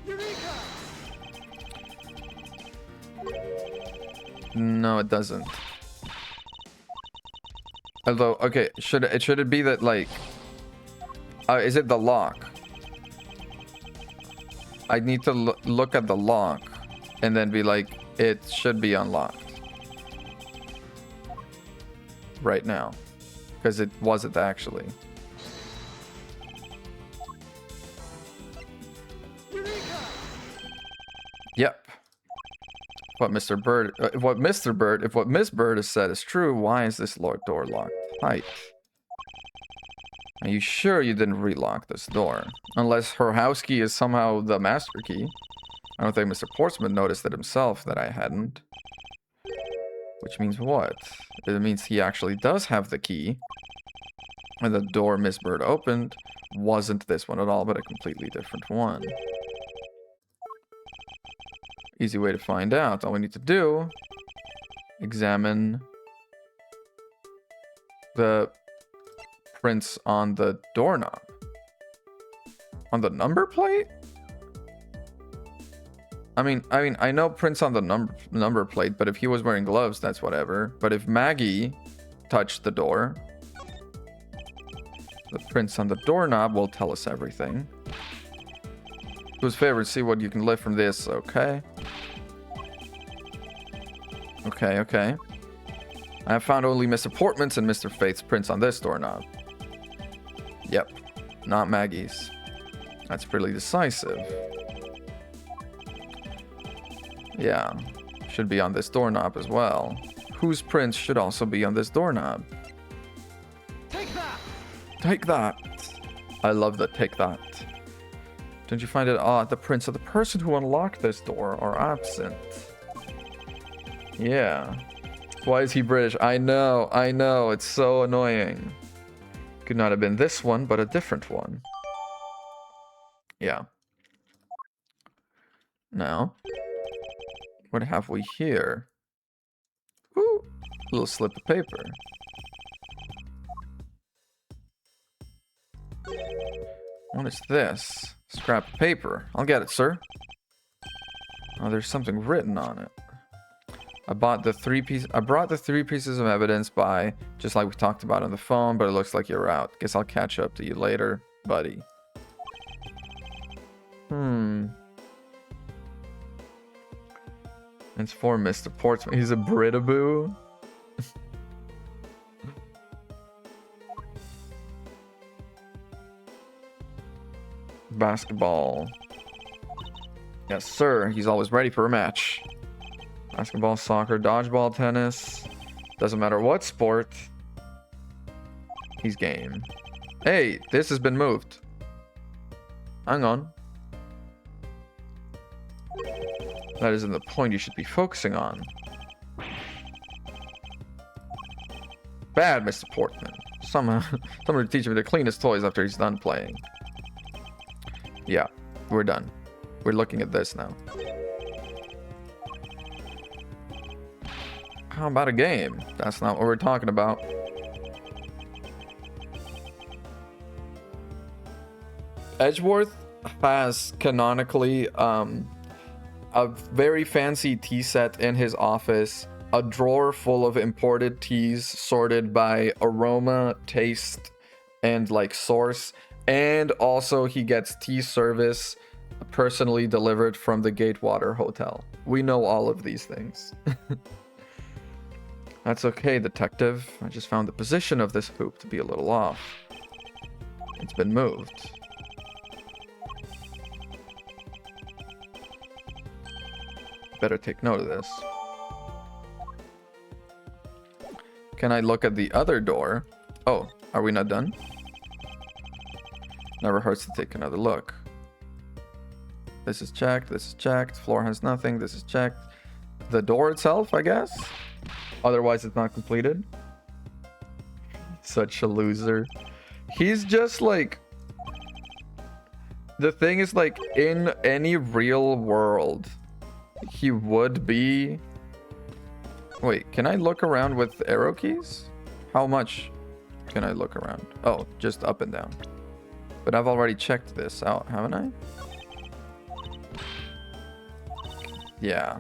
Eureka! No, it doesn't. Although, okay, should it be that, like... is it the lock? I need to look at the lock and then be like, it should be unlocked. Right now. Because it wasn't actually. Eureka! Yep. What Mr. Bird, if what Miss Bird has said is true, why is this door locked tight? Are you sure you didn't relock this door? Unless her house key is somehow the master key. I don't think Mr. Portsmouth noticed it himself that I hadn't. Which means what? It means he actually does have the key. And the door Miss Bird opened wasn't this one at all, but a completely different one. Easy way to find out. All we need to do, examine the prints on the doorknob. On the number plate? I mean, I know prints on the number plate, but if he was wearing gloves, that's whatever. But if Maggie touched the door, the prints on the doorknob will tell us everything. Do us a favor, see what you can lift from this, okay? Okay. I have found only Mr. Portman's and Mr. Faith's prints on this doorknob. Yep, not Maggie's. That's pretty decisive. Yeah, should be on this doorknob as well. Whose prints should also be on this doorknob? Take that! Take that! I love the take that. Don't you find it odd the prints of the person who unlocked this door are absent? Yeah. Why is he British? I know, it's so annoying. Could not have been this one, but a different one. Yeah. Now, what have we here? Ooh, a little slip of paper. What is this? Scrap of paper. I'll get it, sir. Oh, there's something written on it. I brought the three pieces of evidence by, just like we talked about on the phone, but it looks like you're out. Guess I'll catch up to you later, buddy. It's for Mr. Portsman. He's a Britaboo. Basketball. Yes, sir. He's always ready for a match. Basketball, soccer, dodgeball, tennis. Doesn't matter what sport. He's game. Hey, this has been moved. Hang on. That isn't the point you should be focusing on. Bad, Mr. Portman. Someone to teach me to clean his toys after he's done playing. Yeah, we're done. We're looking at this now. How about a game? That's not what we're talking about. Edgeworth has canonically a very fancy tea set in his office, a drawer full of imported teas sorted by aroma, taste, and like source, and also he gets tea service personally delivered from the Gatewater Hotel. We know all of these things. That's okay, detective. I just found the position of this hoop to be a little off. It's been moved. Better take note of this. Can I look at the other door? Oh, are we not done? Never hurts to take another look. This is checked, this is checked. Floor has nothing, this is checked. The door itself, I guess? Otherwise, it's not completed. Such a loser. He's just like... The thing is, like, in any real world, he would be... Wait, can I look around with arrow keys? How much can I look around? Oh, just up and down. But I've already checked this out, haven't I? Yeah.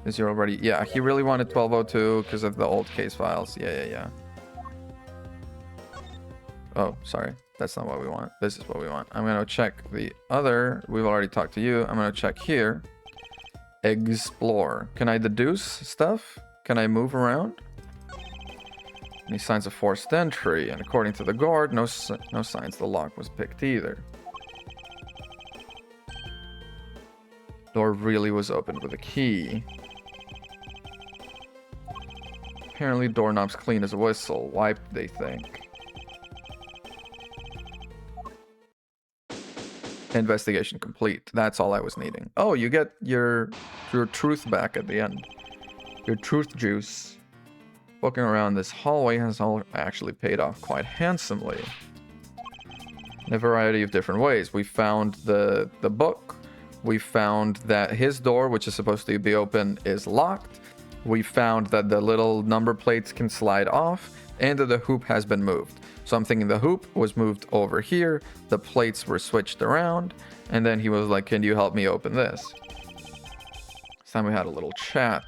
Is he already... Yeah, he really wanted 1202 because of the old case files. Yeah. Oh, sorry. That's not what we want. This is what we want. I'm going to check the other. We've already talked to you. I'm going to check here. Explore. Can I deduce stuff? Can I move around? Any signs of forced entry? And according to the guard, no signs the lock was picked either. Door really was opened with a key. Apparently doorknob's clean as a whistle. Wiped, they think. Investigation complete. That's all I was needing. Oh, you get your truth back at the end. Your truth juice. Looking around this hallway has all actually paid off quite handsomely. In a variety of different ways. We found the book. We found that his door, which is supposed to be open, is locked. We found that the little number plates can slide off, and that the hoop has been moved. So I'm thinking the hoop was moved over here, the plates were switched around, and then he was like, can you help me open this? This time we had a little chat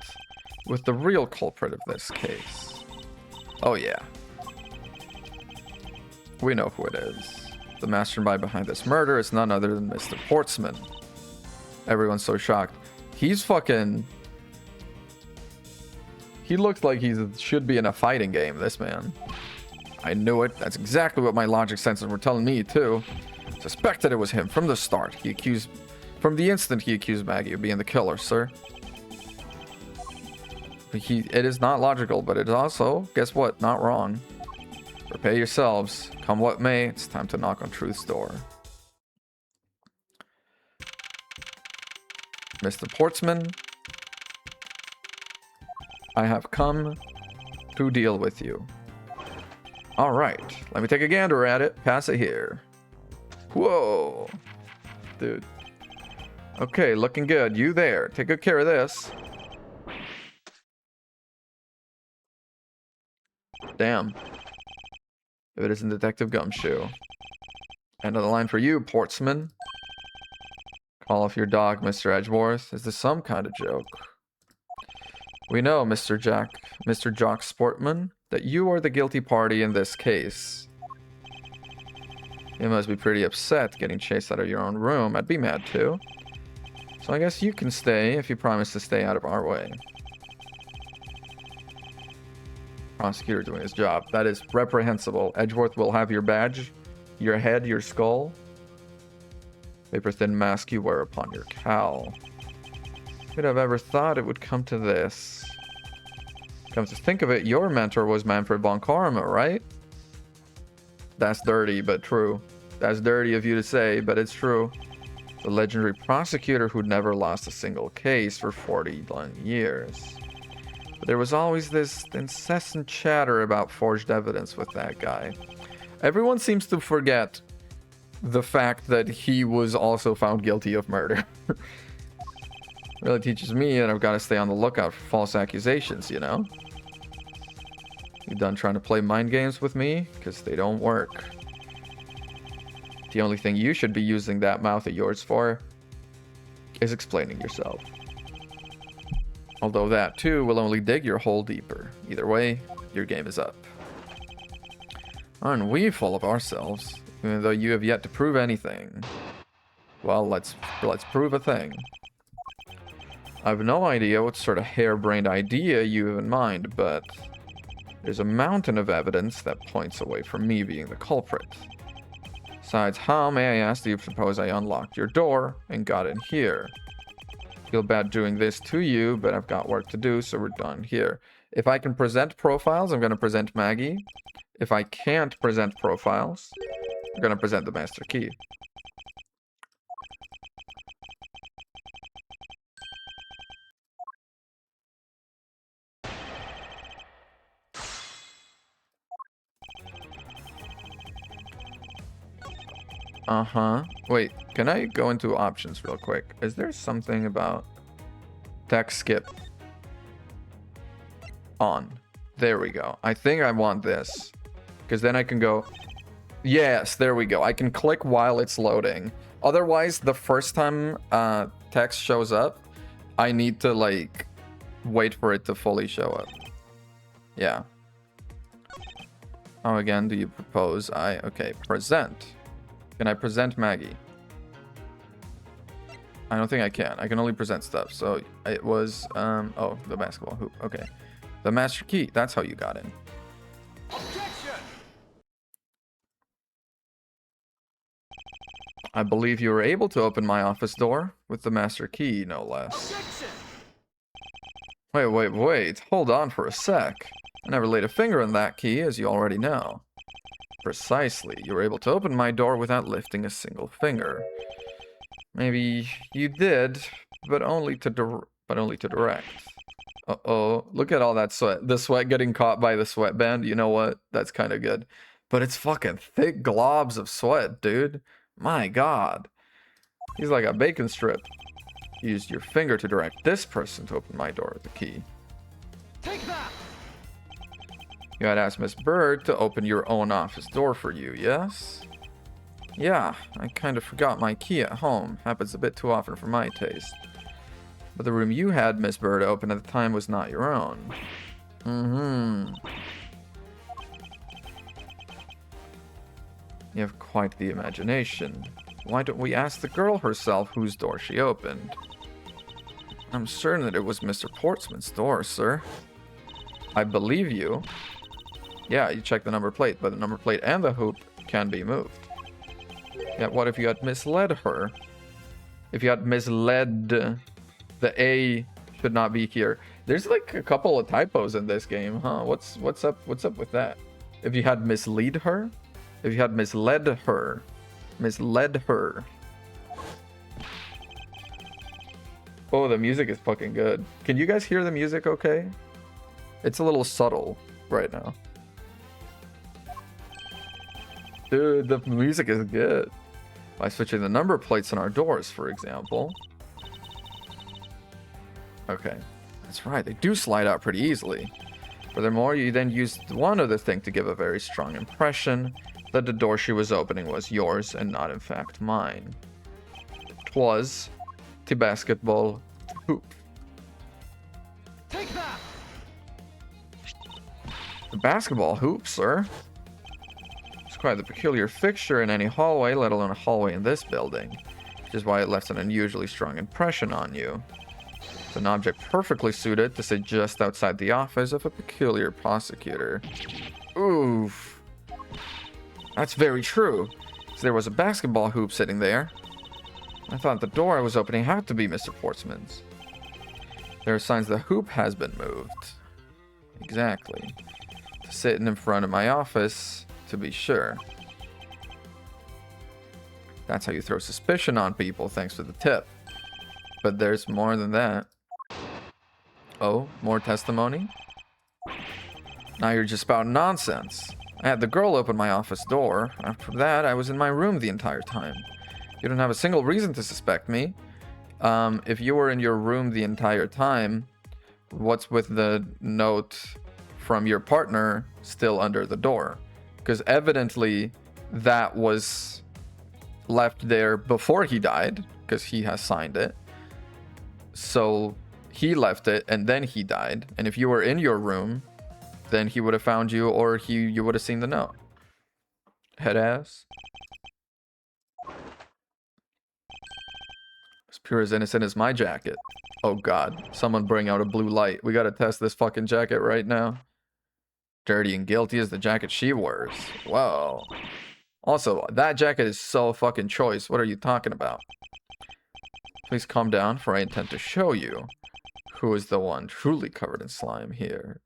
with the real culprit of this case. Oh yeah. We know who it is. The mastermind behind this murder is none other than Mr. Portsman. Everyone's so shocked. He's fucking... He looks like he should be in a fighting game, this man. I knew it. That's exactly what my logic senses were telling me, too. Suspected it was him from the start. From the instant he accused Maggie of being the killer, sir. It is not logical, but it is also, guess what, not wrong. Prepare yourselves. Come what may, it's time to knock on truth's door. Mr. Portsman, I have come to deal with you. All right, let me take a gander at it. Pass it here. Whoa, dude. Okay, looking good. You there. Take good care of this. Damn. If it isn't Detective Gumshoe. End of the line for you, Portsman. Call off your dog, Mr. Edgeworth. Is this some kind of joke? We know, Mr. Jock Sportman, that you are the guilty party in this case. You must be pretty upset getting chased out of your own room. I'd be mad too. So I guess you can stay if you promise to stay out of our way. Prosecutor doing his job. That is reprehensible. Edgeworth will have your badge, your head, your skull. Paper-thin mask you wear upon your cowl. Who'd have ever thought it would come to this? Come to think of it, your mentor was Manfred von Karma, right? That's dirty, but true. That's dirty of you to say, but it's true. The legendary prosecutor who'd never lost a single case for 41 years. But there was always this incessant chatter about forged evidence with that guy. Everyone seems to forget the fact that he was also found guilty of murder. Really teaches me that I've got to stay on the lookout for false accusations, you know? You done trying to play mind games with me? Because they don't work. The only thing you should be using that mouth of yours for is explaining yourself. Although that, too, will only dig your hole deeper. Either way, your game is up. Aren't we full of ourselves? Even though you have yet to prove anything. Well, let's prove a thing. I have no idea what sort of harebrained idea you have in mind, but there's a mountain of evidence that points away from me being the culprit. Besides, how, may I ask, do you suppose I unlocked your door and got in here? Feel bad doing this to you, but I've got work to do, so we're done here. If I can present profiles, I'm going to present Maggie. If I can't present profiles, I'm going to present the master key. Wait, can I go into options real quick? Is there something about text skip on? There we go. I think I want this. Because then I can go... Yes, there we go. I can click while it's loading. Otherwise, the first time text shows up, I need to, like, wait for it to fully show up. Yeah. How again do you propose? Okay, present. Can I present Maggie? I don't think I can. I can only present stuff. So it was, oh, the basketball hoop. Okay. The master key. That's how you got in. Objection! I believe you were able to open my office door with the master key, no less. Objection! Wait. Hold on for a sec. I never laid a finger on that key, as you already know. Precisely. You were able to open my door without lifting a single finger. Maybe you did, but only to direct. Uh-oh. Look at all that sweat. The sweat getting caught by the sweatband. You know what? That's kind of good. But it's fucking thick globs of sweat, dude. My god. He's like a bacon strip. You used your finger to direct this person to open my door with the key. Take that! You had asked Miss Bird to open your own office door for you, yes? Yeah, I kind of forgot my key at home. Happens a bit too often for my taste. But the room you had Miss Bird open at the time was not your own. You have quite the imagination. Why don't we ask the girl herself whose door she opened? I'm certain that it was Mr. Portsman's door, sir. I believe you. Yeah, you check the number plate, but the number plate and the hoop can be moved. Yet what if you had misled her? If you had misled, the A should not be here. There's like a couple of typos in this game, huh? What's up with that? If you had mislead her? If you had misled her. Misled her. Oh, the music is fucking good. Can you guys hear the music okay? It's a little subtle right now. Dude, the music is good. By switching the number plates on our doors, for example. Okay, that's right. They do slide out pretty easily. Furthermore, you then used one other thing to give a very strong impression that the door she was opening was yours and not in fact mine. 'Twas the basketball hoop. Take that! The basketball hoop, sir? It's quite the peculiar fixture in any hallway, let alone a hallway in this building. which is why it left an unusually strong impression on you. It's an object perfectly suited to sit just outside the office of a peculiar prosecutor. Oof. That's very true. So there was a basketball hoop sitting there. I thought the door I was opening had to be Mr. Portsman's. There are signs the hoop has been moved. Exactly. Sitting in front of my office, to be sure. That's how you throw suspicion on people, thanks for the tip. But there's more than that. Oh, more testimony? Now you're just spouting nonsense. I had the girl open my office door. After that, I was in my room the entire time. You don't have a single reason to suspect me. If you were in your room the entire time, what's with the note from your partner still under the door? Because evidently that was left there before he died, because he has signed it. So he left it and then he died. And if you were in your room, then he would have found you, or you would have seen the note. Head ass. As pure as innocent as my jacket. Oh god, someone bring out a blue light. We gotta test this fucking jacket right now. Dirty and guilty as the jacket she wears. Whoa. Also, that jacket is so fucking choice. What are you talking about? Please calm down, for I intend to show you who is the one truly covered in slime here.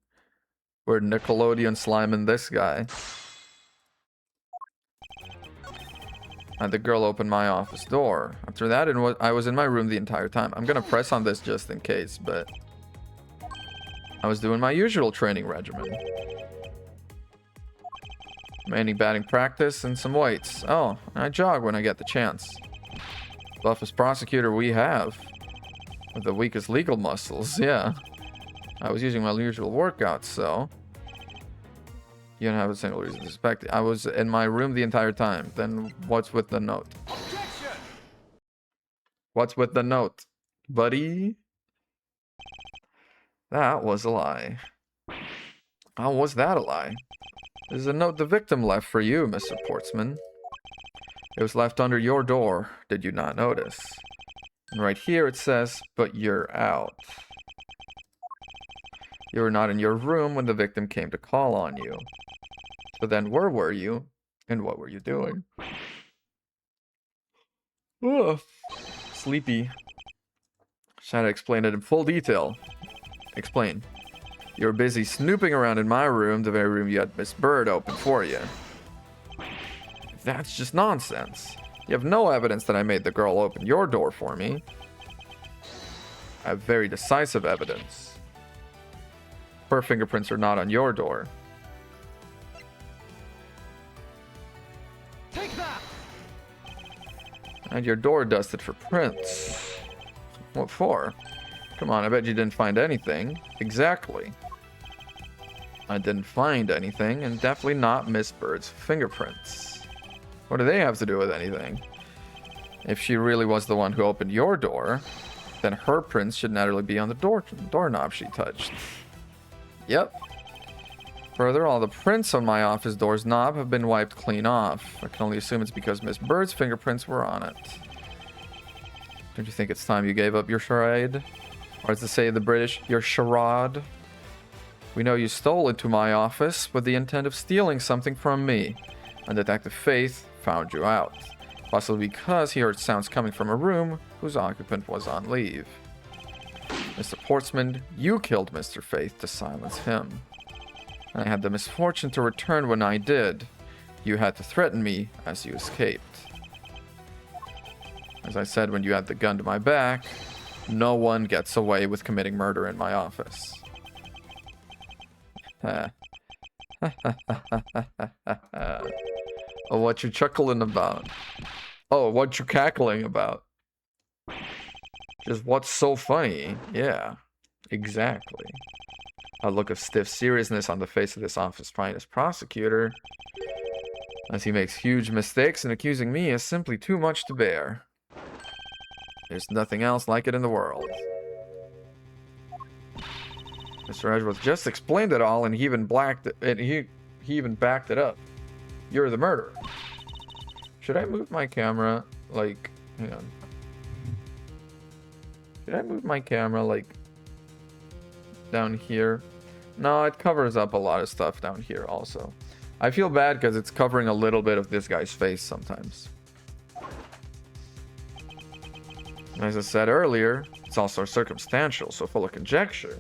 We're Nickelodeon sliming this guy. And the girl opened my office door. After that, I was in my room the entire time. I'm gonna press on this just in case, but I was doing my usual training regimen. Mainly batting practice and some weights. Oh, I jog when I get the chance. Buffest prosecutor we have. With the weakest legal muscles, yeah. I was using my usual workouts, so... You don't have a single reason to suspect it. I was in my room the entire time. Then what's with the note? Objection! What's with the note, buddy? That was a lie. How was that a lie? There's a note the victim left for you, Mr. Portsman. It was left under your door. Did you not notice? And right here it says, but you're out. You were not in your room when the victim came to call on you. So then where were you? And what were you doing? Ugh. Sleepy. Try to explain it in full detail. Explain. You were busy snooping around in my room, the very room you had Miss Bird open for you. That's just nonsense. You have no evidence that I made the girl open your door for me. I have very decisive evidence. Her fingerprints are not on your door. Take that! And your door dusted for prints. What for? Come on, I bet you didn't find anything. Exactly. I didn't find anything, and definitely not Miss Bird's fingerprints. What do they have to do with anything? If she really was the one who opened your door, then her prints should naturally be on the doorknob she touched. Yep. Further, all the prints on my office door's knob have been wiped clean off. I can only assume it's because Miss Bird's fingerprints were on it. Don't you think it's time you gave up your charade? Or as to say the British, your charade? We know you stole into my office with the intent of stealing something from me, and Detective Faith found you out. Possibly because he heard sounds coming from a room whose occupant was on leave. Mr. Portsman, you killed Mr. Faith to silence him. I had the misfortune to return when I did. You had to threaten me as you escaped. As I said when you had the gun to my back, no one gets away with committing murder in my office. Oh, what you chuckling about? Oh, what you cackling about? Just what's so funny? Yeah, exactly. A look of stiff seriousness on the face of this office's finest prosecutor, as he makes huge mistakes, and accusing me is simply too much to bear. There's nothing else like it in the world. Mr. Edgeworth just explained it all, and he even he even backed it up. You're the murderer. Should I move my camera? Like, hang on. Did I move my camera like down here? No, it covers up a lot of stuff down here also. I feel bad because it's covering a little bit of this guy's face sometimes. As I said earlier, it's also circumstantial, so full of conjecture.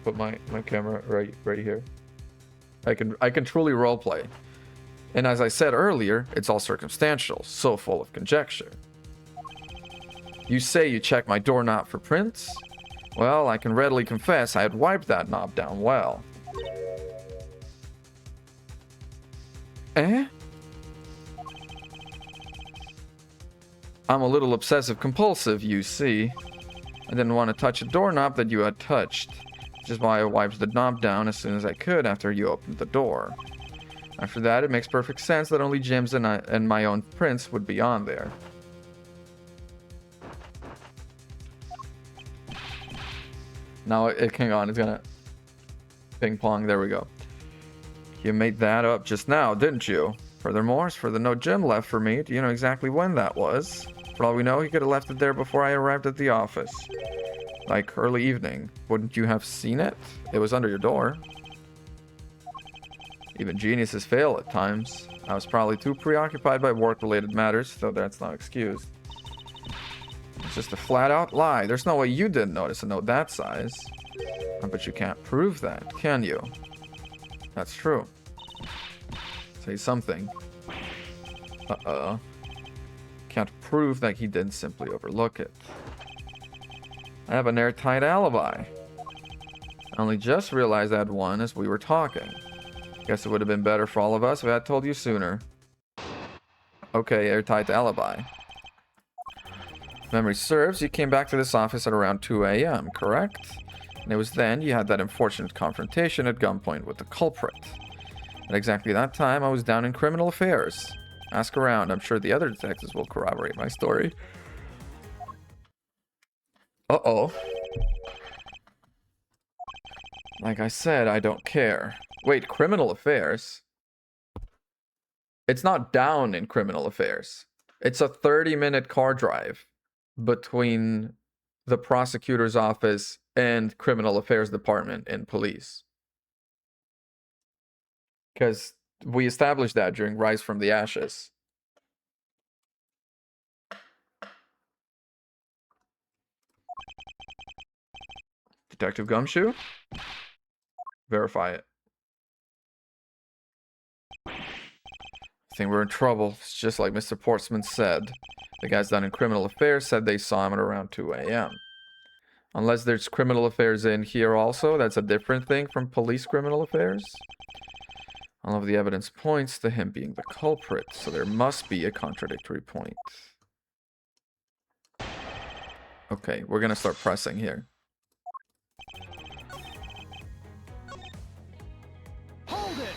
Put my camera right here. I can truly roleplay. And as I said earlier, it's all circumstantial, so full of conjecture. You say you checked my doorknob for prints? Well, I can readily confess I had wiped that knob down well. Eh? I'm a little obsessive compulsive, you see. I didn't want to touch a doorknob that you had touched, which is why I wiped the knob down as soon as I could after you opened the door. After that, it makes perfect sense that only Jim's and my own prints would be on there. Now, hang on, it's gonna ping pong, there we go. You made that up just now, didn't you? Furthermore, as for the note Jim left for me, do you know exactly when that was? For all we know, he could have left it there before I arrived at the office. Like early evening. Wouldn't you have seen it? It was under your door. Even geniuses fail at times. I was probably too preoccupied by work-related matters, though that's not excused. It's just a flat-out lie. There's no way you didn't notice a note that size. But you can't prove that, can you? That's true. Say something. Uh-oh. Can't prove that he didn't simply overlook it. I have an airtight alibi. I only just realized I had one as we were talking. Guess it would have been better for all of us if I had told you sooner. Okay, airtight alibi. If memory serves, you came back to this office at around 2 a.m., correct? And it was then you had that unfortunate confrontation at gunpoint with the culprit. At exactly that time, I was down in criminal affairs. Ask around. I'm sure the other detectives will corroborate my story. Uh-oh. Like I said, I don't care. Wait, criminal affairs? It's not down in criminal affairs. It's a 30-minute car drive between the prosecutor's office and criminal affairs department in police. Because we established that during Rise from the Ashes. Detective Gumshoe? Verify it. I think we're in trouble. It's just like Mr. Portsman said. The guys down in criminal affairs said they saw him at around 2 a.m. Unless there's criminal affairs in here also, that's a different thing from police criminal affairs. All of the evidence points to him being the culprit, so there must be a contradictory point. Okay, we're gonna start pressing here. Hold it!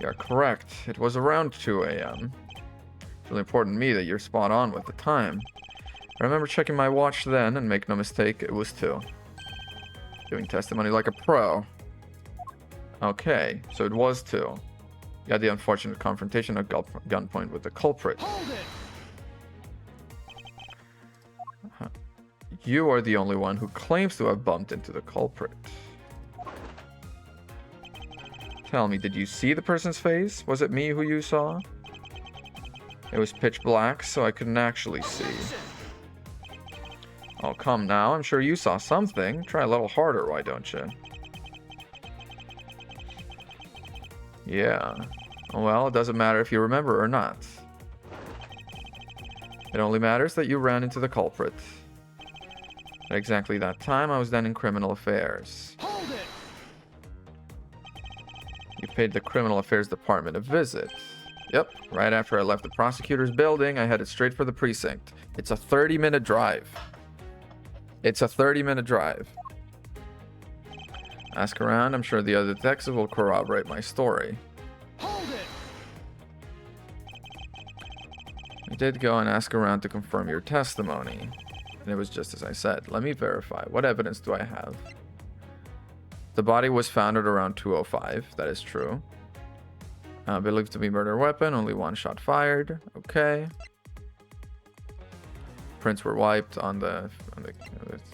You're correct. It was around 2 a.m. It's really important to me that you're spot on with the time. I remember checking my watch then, and make no mistake, it was 2. Giving testimony like a pro. Okay, so it was 2. You had the unfortunate confrontation at gunpoint with the culprit. Hold it! You are the only one who claims to have bumped into the culprit. Tell me, did you see the person's face? Was it me who you saw? It was pitch black, so I couldn't actually see. Oh, come now. I'm sure you saw something. Try a little harder, why don't you? Yeah. Well, it doesn't matter if you remember or not. It only matters that you ran into the culprit. At exactly that time, I was then in criminal affairs. Hold it! You paid the criminal affairs department a visit. Yep, right after I left the prosecutor's building, I headed straight for the precinct. It's a 30-minute drive. It's a 30-minute drive. Ask around, I'm sure the other detectives will corroborate my story. Hold it! I did go and ask around to confirm your testimony. And it was just as I said. Let me verify. What evidence do I have? The body was found at around 2:05. That is true. Believed to be murder weapon. Only one shot fired. Okay. prints were wiped on the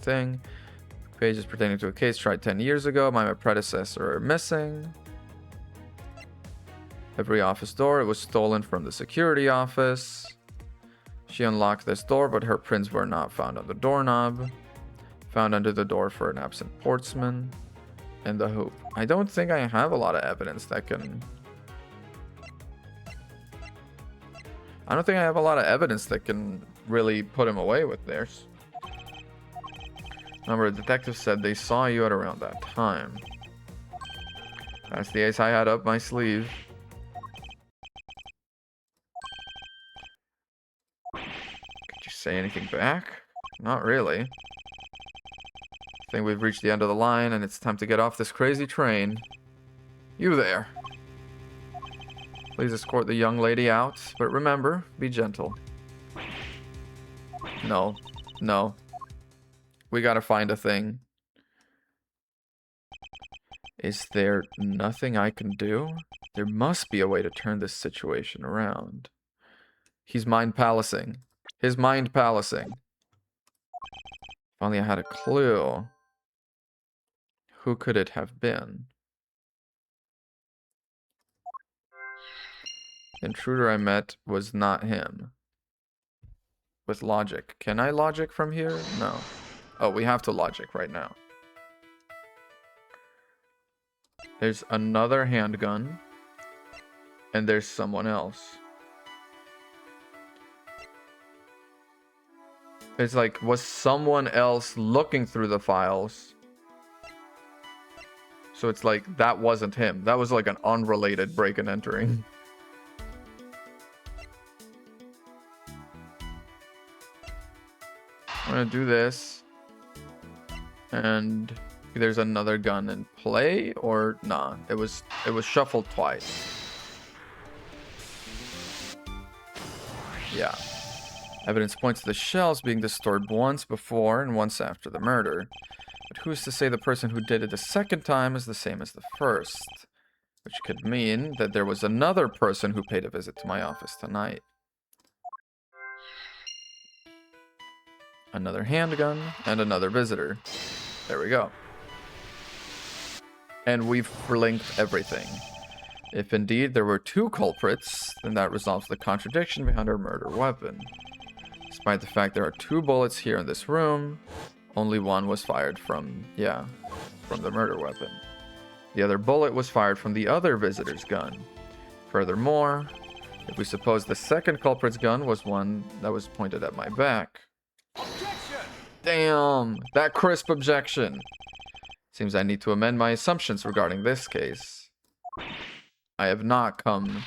thing. Pages pertaining to a case tried 10 years ago. My predecessor are missing. Every office door, it was stolen from the security office. She unlocked this door, but her prints were not found on the doorknob. Found under the door for an absent portsman. And the hoop. I don't think I have a lot of evidence that can... I don't think I have a lot of evidence that can really put him away with theirs. Remember, the detective said they saw you at around that time. That's the ace I had up my sleeve. Could you say anything back? Not really. I think we've reached the end of the line and it's time to get off this crazy train. You there. Please escort the young lady out, but remember, be gentle. No. No. We gotta find a thing. Is there nothing I can do? There must be a way to turn this situation around. He's mind palacing. His mind palacing. If only I had a clue. Who could it have been? The intruder I met was not him. With logic. Can I logic from here? No. Oh, we have to logic right now. There's another handgun. And there's someone else. It's like, was someone else looking through the files? So it's like, that wasn't him. That was like an unrelated break and entering. I'm gonna do this. And there's another gun in play, or nah. It was shuffled twice. Yeah. Evidence points to the shells being disturbed once before and once after the murder. But who's to say the person who did it the second time is the same as the first? Which could mean that there was another person who paid a visit to my office tonight. Another handgun and another visitor. There we go. And we've linked everything. If indeed there were two culprits, then that resolves the contradiction behind our murder weapon. Despite the fact there are two bullets here in this room, only one was fired from the murder weapon. The other bullet was fired from the other visitor's gun. Furthermore, if we suppose the second culprit's gun was one that was pointed at my back. Objection! Damn, that crisp objection. Seems I need to amend my assumptions regarding this case. I have not come...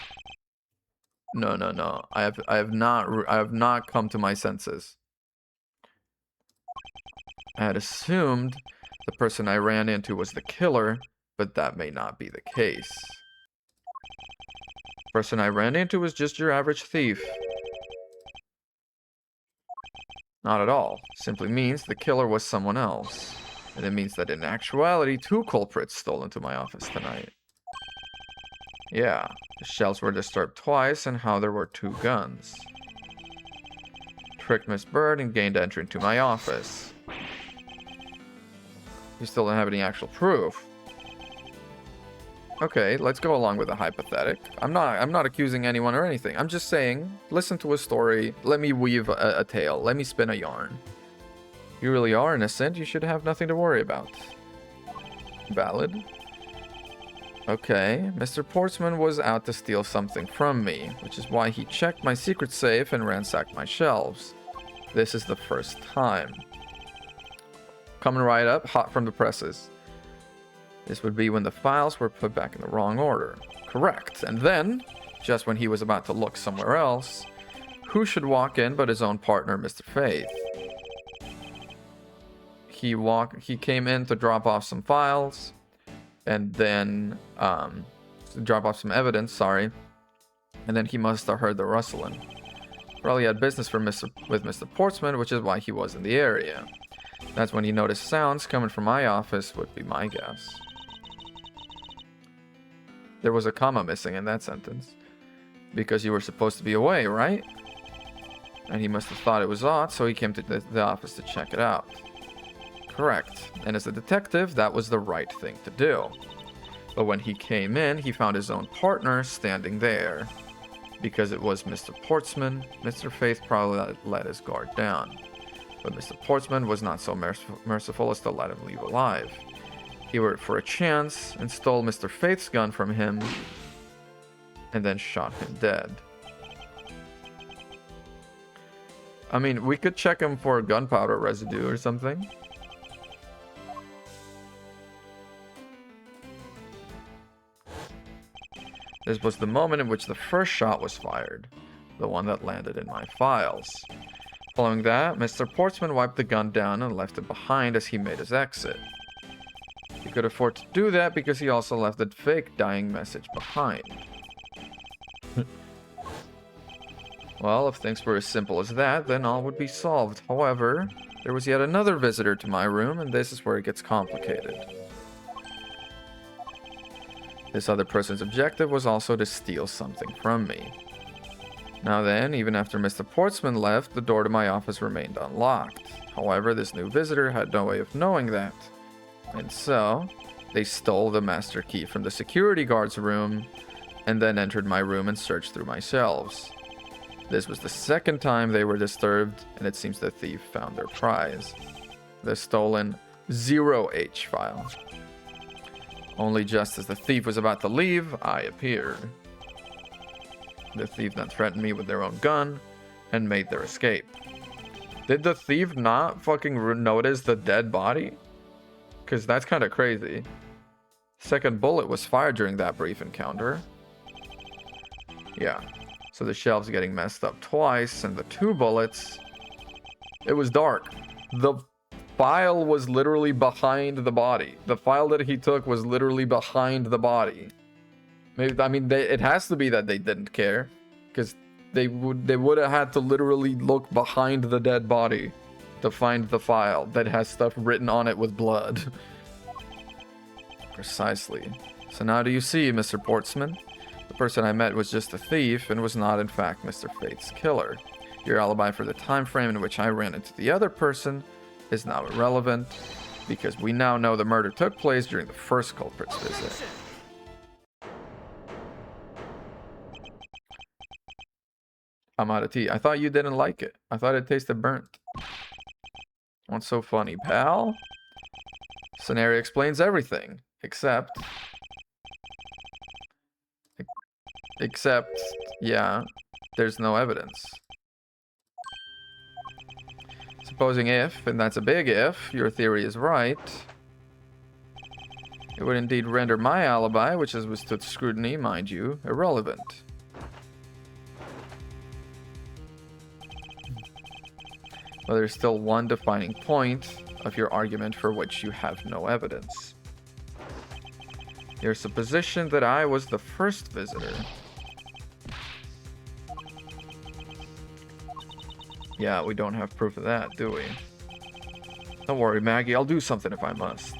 No. I have not come to my senses. I had assumed the person I ran into was the killer, but that may not be the case. The person I ran into was just your average thief. Not at all. Simply means the killer was someone else. And it means that in actuality, two culprits stole into my office tonight. Yeah, the shells were disturbed twice and how there were two guns. Tricked Miss Bird and gained entry into my office. You still don't have any actual proof. Okay, let's go along with the hypothetic. I'm not accusing anyone or anything. I'm just saying, listen to a story. Let me weave a tale. Let me spin a yarn. You really are innocent. You should have nothing to worry about. Valid. Okay, Mr. Portsman was out to steal something from me, which is why he checked my secret safe and ransacked my shelves. This is the first time. Coming right up, hot from the presses. This would be when the files were put back in the wrong order. Correct. And then, just when he was about to look somewhere else, who should walk in but his own partner, Mr. Faith? He came in to drop off some files, and then drop off some evidence, sorry. And then he must have heard the rustling. Probably had business with Mr. Portsman, which is why he was in the area. That's when he noticed sounds coming from my office, would be my guess. There was a comma missing in that sentence. Because you were supposed to be away, right? And he must have thought it was odd, so he came to the office to check it out. Correct. And as a detective, that was the right thing to do. But when he came in, he found his own partner standing there. Because it was Mr. Portsman, Mr. Faith probably let his guard down. But Mr. Portsman was not so merciful as to let him leave alive. He worked for a chance and stole Mr. Faith's gun from him and then shot him dead. I mean, we could check him for gunpowder residue or something. This was the moment in which the first shot was fired, the one that landed in my files. Following that, Mr. Portsman wiped the gun down and left it behind as he made his exit. He could afford to do that because he also left a fake dying message behind. Well, if things were as simple as that, then all would be solved. However, there was yet another visitor to my room, and this is where it gets complicated. This other person's objective was also to steal something from me. Now then, even after Mr. Portsman left, the door to my office remained unlocked. However, this new visitor had no way of knowing that. And so, they stole the master key from the security guard's room, and then entered my room and searched through my shelves. This was the second time they were disturbed, and it seems the thief found their prize. The stolen 0H file. Only just as the thief was about to leave, I appeared. The thief then threatened me with their own gun and made their escape. Did the thief not fucking notice the dead body? Because that's kind of crazy. Second bullet was fired during that brief encounter. Yeah. So the shelves getting messed up twice, and the 2 bullets... It was dark. The file was literally behind the body. The file that he took was literally behind the body. Maybe, I mean, it has to be that they didn't care, because they would have had to literally look behind the dead body to find the file that has stuff written on it with blood. Precisely. So now do you see, Mr. Portsman? The person I met was just a thief and was not in fact Mr. Faith's killer. Your alibi for the time frame in which I ran into the other person is now irrelevant, because we now know the murder took place during the first culprit's visit. I'm out of tea. I thought you didn't like it. I thought it tasted burnt. What's so funny, pal? Scenario explains everything, except, yeah, there's no evidence. Supposing if, and that's a big if, your theory is right, it would indeed render my alibi, which has withstood scrutiny, mind you, irrelevant. But there's still one defining point of your argument for which you have no evidence. Your supposition that I was the first visitor. Yeah, we don't have proof of that, do we? Don't worry, Maggie, I'll do something if I must.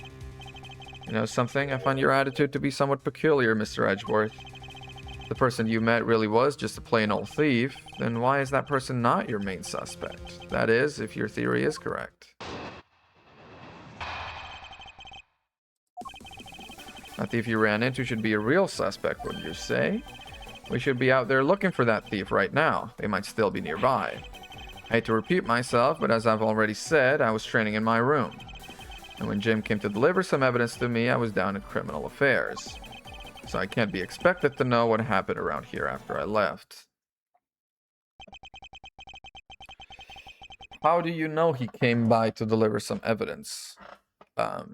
You know something? I find your attitude to be somewhat peculiar, Mr. Edgeworth. If the person you met really was just a plain old thief, then why is that person not your main suspect? That is, if your theory is correct. That thief you ran into should be a real suspect, wouldn't you say? We should be out there looking for that thief right now. They might still be nearby. I hate to repeat myself, but as I've already said, I was training in my room. And when Jim came to deliver some evidence to me, I was down in criminal affairs. So I can't be expected to know what happened around here after I left. How do you know he came by to deliver some evidence? I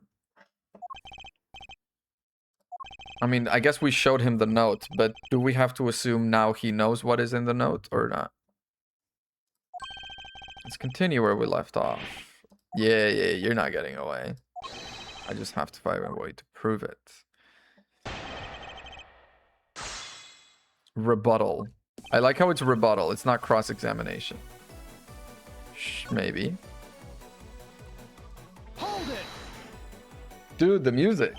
mean, I guess we showed him the note, but do we have to assume now he knows what is in the note or not? Let's continue where we left off. Yeah, you're not getting away. I just have to find a way to prove it. Rebuttal. I like how it's rebuttal. It's not cross-examination. Maybe. Hold it. Dude, the music.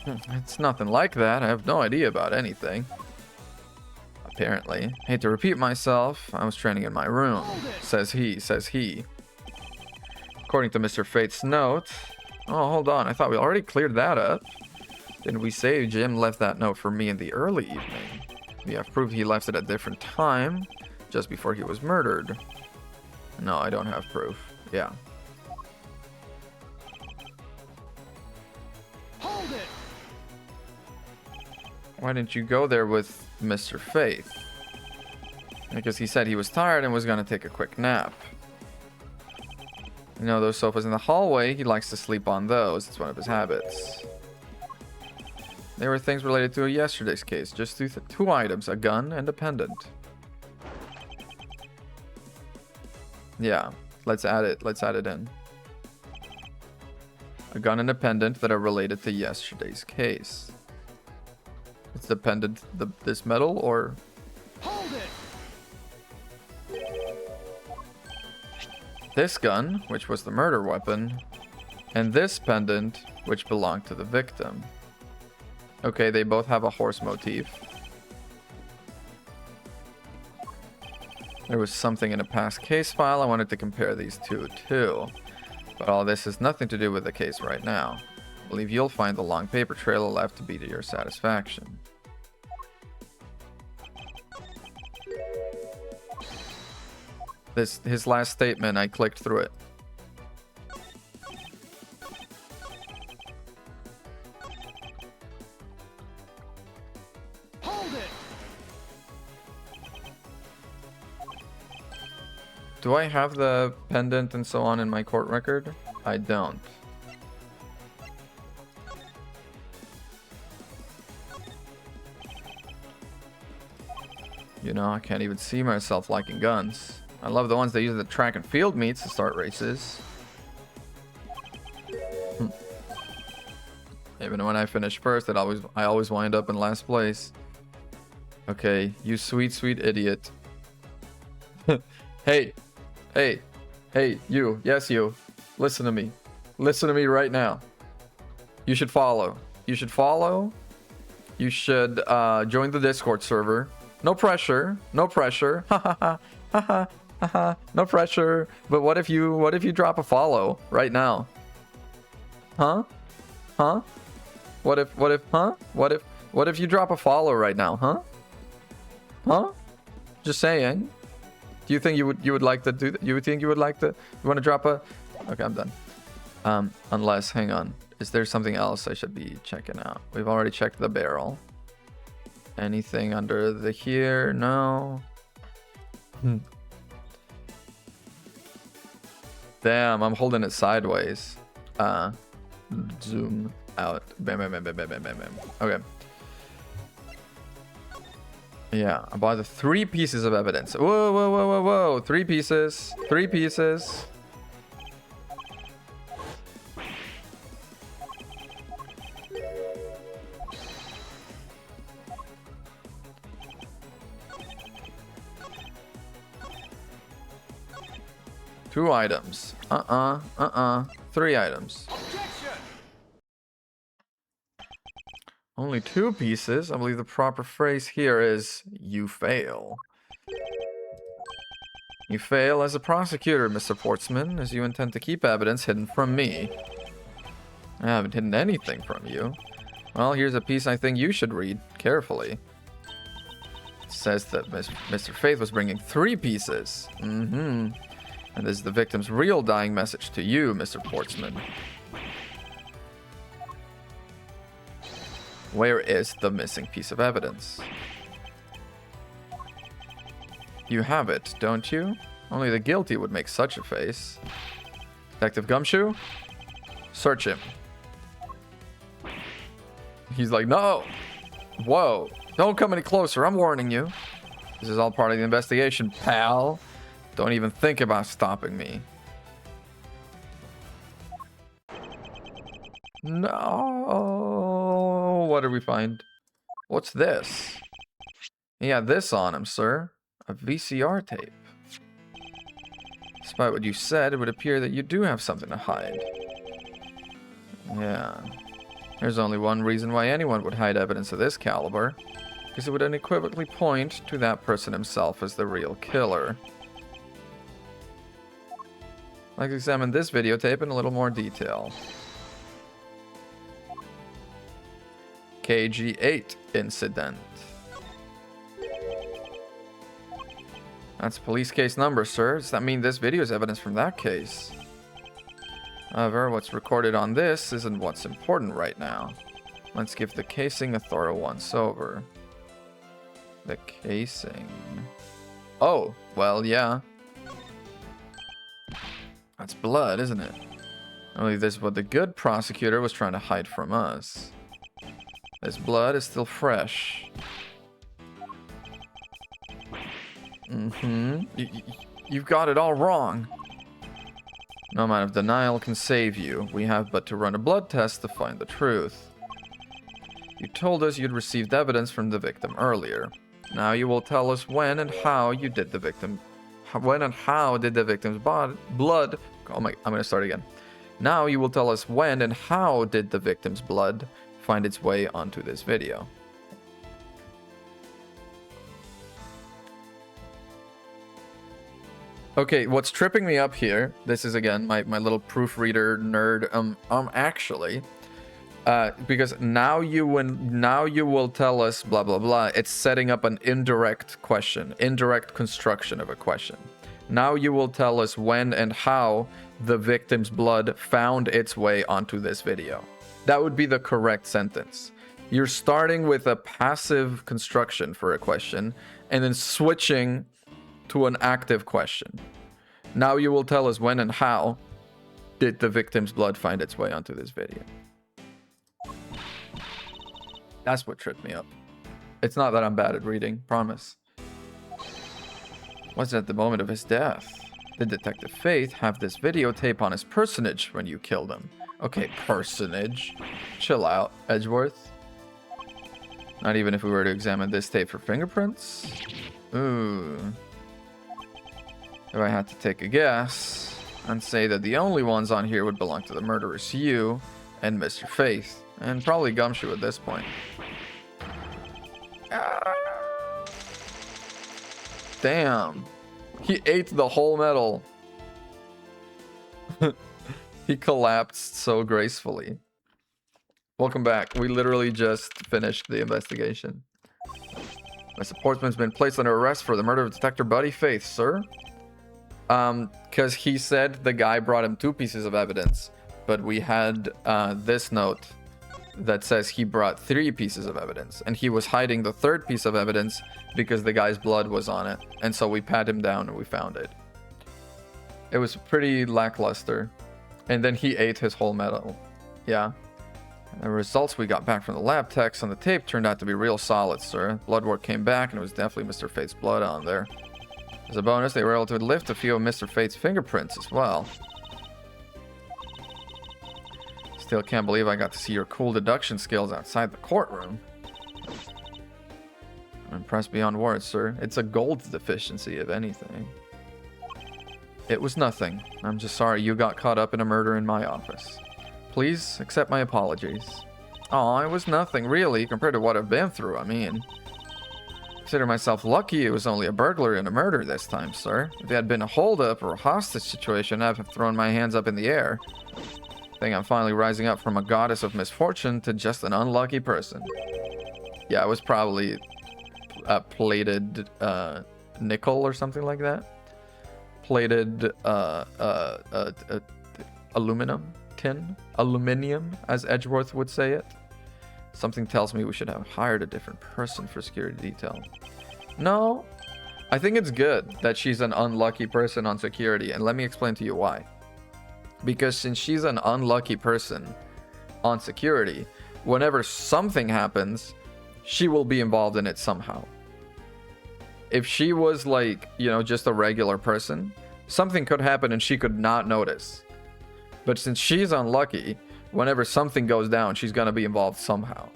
It's nothing like that. I have no idea about anything. Apparently. Hate to repeat myself. I was training in my room. Says he. According to Mr. Fate's note. Oh, hold on. I thought we already cleared that up. Didn't we say Jim left that note for me in the early evening? We have proof he left it at a different time, just before he was murdered. No, I don't have proof. Yeah. Hold it. Why didn't you go there with Mr. Faith? Because he said he was tired and was gonna take a quick nap. You know, those sofas in the hallway, he likes to sleep on those. It's one of his habits. They were things related to yesterday's case. Just two items, a gun and a pendant. Yeah, let's add it in. A gun and a pendant that are related to yesterday's case. It's the pendant, this metal, or... Hold it. This gun, which was the murder weapon, and this pendant, which belonged to the victim. Okay, they both have a horse motif. There was something in a past case file. I wanted to compare these two too. But all this has nothing to do with the case right now. I believe you'll find the long paper trail left to be to your satisfaction. His last statement, I clicked through it. Hold it. Do I have the pendant and so on in my court record? I don't. You know, I can't even see myself liking guns. I love the ones that use the track and field meets to start races. Even when I finish first, I always wind up in last place. Okay, you sweet idiot. Hey, you. Yes, you. Listen to me. Listen to me right now. You should follow. You should follow. You should join the Discord server. No pressure. No pressure. Ha ha ha. Ha ha. No pressure. But what if you drop a follow right now? Huh? Huh? What if you drop a follow right now, huh? Huh? Just saying. Do you think you would like to do that? You think you would like to? You want to drop a? Okay, I'm done. Unless, hang on. Is there something else I should be checking out? We've already checked the barrel. Anything under the here? No. Damn, I'm holding it sideways. Zoom out. Bam, bam, bam, bam, bam, bam, bam, bam. Okay. Yeah, I bought the 3 pieces of evidence. Whoa, whoa, whoa, whoa, whoa. 3 pieces. 3 pieces. Two items. 3 items. Objection. Only 2 pieces. I believe the proper phrase here is, you fail. You fail as a prosecutor, Mr. Portsman, as you intend to keep evidence hidden from me. I haven't hidden anything from you. Well, here's a piece I think you should read carefully. It says that Mr. Faith was bringing 3 pieces. And this is the victim's real dying message to you, Mr. Portsman. Where is the missing piece of evidence? You have it, don't you? Only the guilty would make such a face. Detective Gumshoe? Search him. He's like, no! Whoa! Don't come any closer, I'm warning you. This is all part of the investigation, pal. Don't even think about stopping me. No. What did we find? What's this? He had this on him, sir. A VCR tape. Despite what you said, it would appear that you do have something to hide. Yeah. There's only one reason why anyone would hide evidence of this caliber, because it would unequivocally point to that person himself as the real killer. Let's examine this videotape in a little more detail. KG8 incident. That's police case number, sir. Does that mean this video is evidence from that case? However, what's recorded on this isn't what's important right now. Let's give the casing a thorough once-over. The casing... Oh, well, yeah. That's blood, isn't it? Only this is what the good prosecutor was trying to hide from us. This blood is still fresh. You've got it all wrong. No amount of denial can save you. We have but to run a blood test to find the truth. You told us you'd received evidence from the victim earlier. Now you will tell us when and how you did the victim... When and how did the victim's blood... Oh my... I'm gonna start again. Now you will tell us when and how did the victim's blood find its way onto this video. Okay, what's tripping me up here, this is again my little proofreader nerd, actually, because now you will tell us blah blah blah, it's setting up an indirect question, indirect construction of a question. Now you will tell us when and how the victim's blood found its way onto this video. That would be the correct sentence. You're starting with a passive construction for a question, and then switching to an active question. Now you will tell us when and how did the victim's blood find its way onto this video. That's what tripped me up. It's not that I'm bad at reading, promise. Was it at the moment of his death? Did Detective Faith have this videotape on his personage when you killed him? Okay, personage. Chill out, Edgeworth. Not even if we were to examine this tape for fingerprints? Ooh. If I had to take a guess, I'd say that the only ones on here would belong to the murderers, you and Mr. Faith. And probably Gumshoe at this point. Damn. He ate the whole metal. He collapsed so gracefully. Welcome back. We literally just finished the investigation. Mr. Portsman's been placed under arrest for the murder of Detective Buddy Faith, sir. Because he said the guy brought him 2 pieces of evidence, but we had this note that says he brought 3 pieces of evidence, and he was hiding the 3rd piece of evidence because the guy's blood was on it, and so we pat him down and we found it. It was pretty lackluster, and then he ate his whole metal. Yeah. And the results we got back from the lab techs on the tape turned out to be real solid, sir. Blood work came back, and it was definitely Mr. Faith's blood on there. As a bonus, they were able to lift a few of Mr. Faith's fingerprints as well. Still can't believe I got to see your cool deduction skills outside the courtroom. I'm impressed beyond words, sir. It's a gold deficiency, if anything. It was nothing. I'm just sorry you got caught up in a murder in my office. Please accept my apologies. Aw, it was nothing, really, compared to what I've been through, I mean. Consider myself lucky it was only a burglary and a murder this time, sir. If it had been a holdup or a hostage situation, I'd have thrown my hands up in the air. I think I'm finally rising up from a goddess of misfortune to just an unlucky person. Yeah, it was probably a plated nickel or something like that. Plated aluminum, as Edgeworth would say it. Something tells me we should have hired a different person for security detail. No, I think it's good that she's an unlucky person on security, and let me explain to you why. Because since she's an unlucky person on security, whenever something happens, she will be involved in it somehow. If she was like, you know, just a regular person, something could happen and she could not notice. But since she's unlucky, whenever something goes down, she's going to be involved somehow.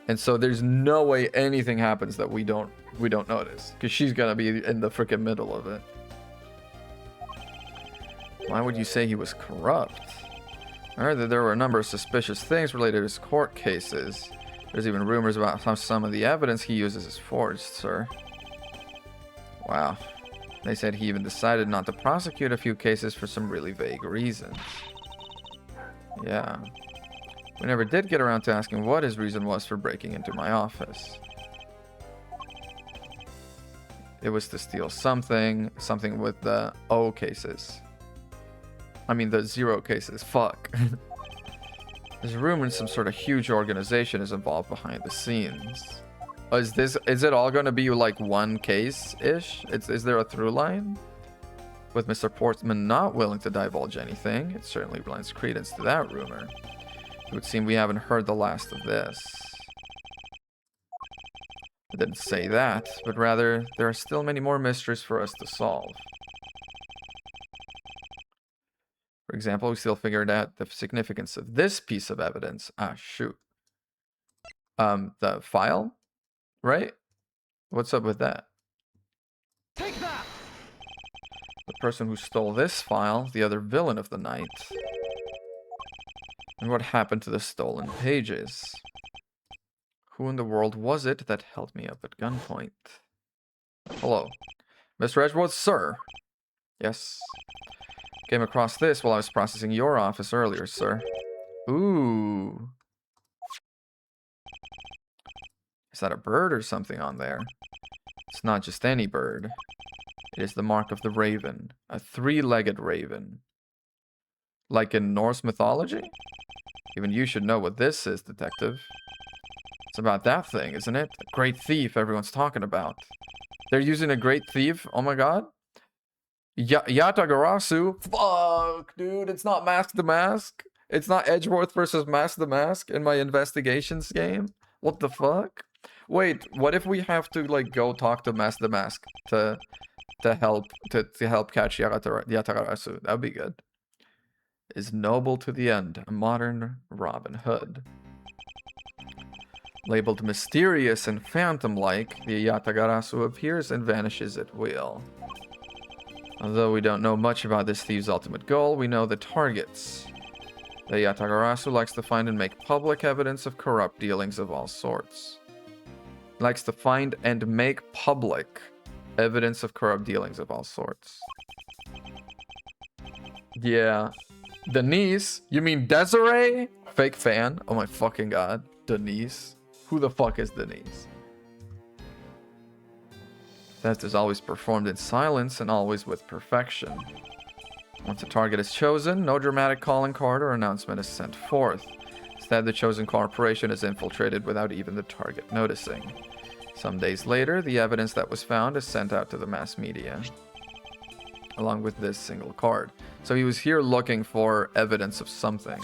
And so there's no way anything happens that we don't notice, because she's going to be in the freaking middle of it. Why would you say he was corrupt? I heard that there were a number of suspicious things related to his court cases. There's even rumors about how some of the evidence he uses is forged, sir. Wow. They said he even decided not to prosecute a few cases for some really vague reasons. Yeah. We never did get around to asking what his reason was for breaking into my office. It was to steal something with the O cases. I mean the 0 cases, fuck. There's a rumor some sort of huge organization is involved behind the scenes. Is it all gonna be like one case-ish? Is there a through line? With Mr. Portman not willing to divulge anything, it certainly lends credence to that rumor. It would seem we haven't heard the last of this. I didn't say that, but rather, there are still many more mysteries for us to solve. For example, we still figured out the significance of this piece of evidence. Ah, shoot. The file? Right? What's up with that? Take that! The person who stole this file, the other villain of the night. And what happened to the stolen pages? Who in the world was it that held me up at gunpoint? Hello. Mr. Edgeworth, sir. Yes. Came across this while I was processing your office earlier, sir. Ooh. Is that a bird or something on there? It's not just any bird. It is the mark of the raven. A 3-legged raven. Like in Norse mythology? Even you should know what this is, detective. It's about that thing, isn't it? A great thief everyone's talking about. They're using a great thief? Oh my god. Yatagarasu? Fuck, dude. It's not Mask the Mask. It's not Edgeworth versus Mask the Mask in my investigations game. What the fuck? Wait, what if we have to like go talk to Mask the Mask to help catch Yatagarasu? That'd be good. Is noble to the end, a modern Robin Hood. Labeled mysterious and phantom-like, the Yatagarasu appears and vanishes at will. Although we don't know much about this thieve's ultimate goal, we know the targets. The Yatagarasu likes to find and make public evidence of corrupt dealings of all sorts. Likes to find and make public evidence of corrupt dealings of all sorts. Yeah. Denise? You mean Desiree? Fake fan? Oh my fucking god. Denise? Who the fuck is Denise? Theft is always performed in silence and always with perfection. Once a target is chosen, no dramatic calling card or announcement is sent forth. Instead, the chosen corporation is infiltrated without even the target noticing. Some days later, the evidence that was found is sent out to the mass media, along with this single card. So he was here looking for evidence of something.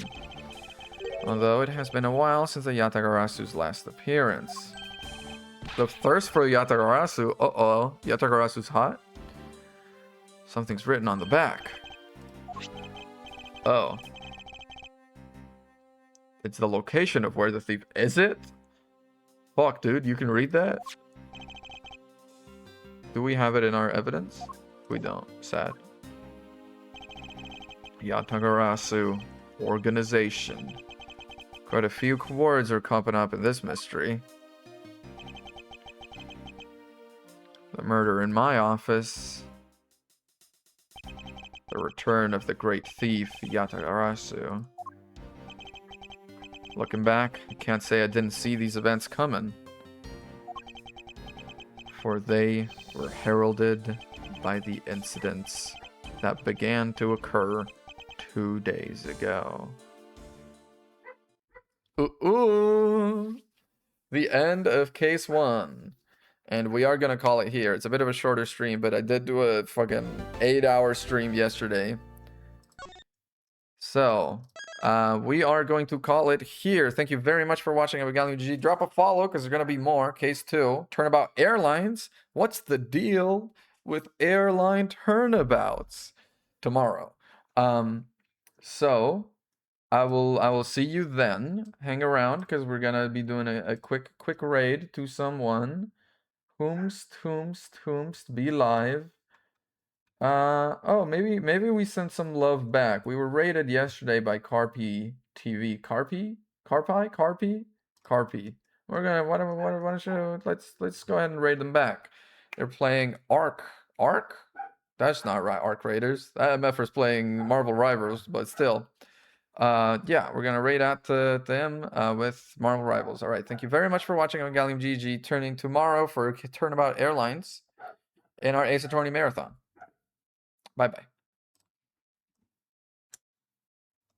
Although it has been a while since the Yatagarasu's last appearance. The thirst for Yatagarasu. Uh-oh. Yatagarasu's hot? Something's written on the back. Oh. It's the location of where the thief... Is it? Fuck, dude. You can read that? Do we have it in our evidence? We don't. Sad. Yatagarasu. Organization. Quite a few words are popping up in this mystery. The murder in my office. The return of the great thief, Yatagarasu. Looking back, I can't say I didn't see these events coming. For they were heralded by the incidents that began to occur 2 days ago. Ooh. The end of case 1. And we are going to call it here. It's a bit of a shorter stream, but I did do a fucking 8-hour stream yesterday. So, we are going to call it here. Thank you very much for watching Abigail UG. Drop a follow because there's going to be more. Case 2. Turnabout Airlines. What's the deal with airline turnabouts? Tomorrow. So... I will see you then. Hang around because we're gonna be doing a quick raid to someone. Whomst, be live. Oh, maybe we sent some love back. We were rated yesterday by Carpi TV. Carpi? We're gonna why don't you let's go ahead and raid them back. They're playing Ark. Ark? That's not right, Ark Raiders. MFR's playing Marvel Rivals, but still. Yeah, we're gonna raid out to them with Marvel Rivals. All right, thank you very much for watching on Gallium GG. Turning tomorrow for Turnabout Airlines in our Ace Attorney Marathon. Bye bye.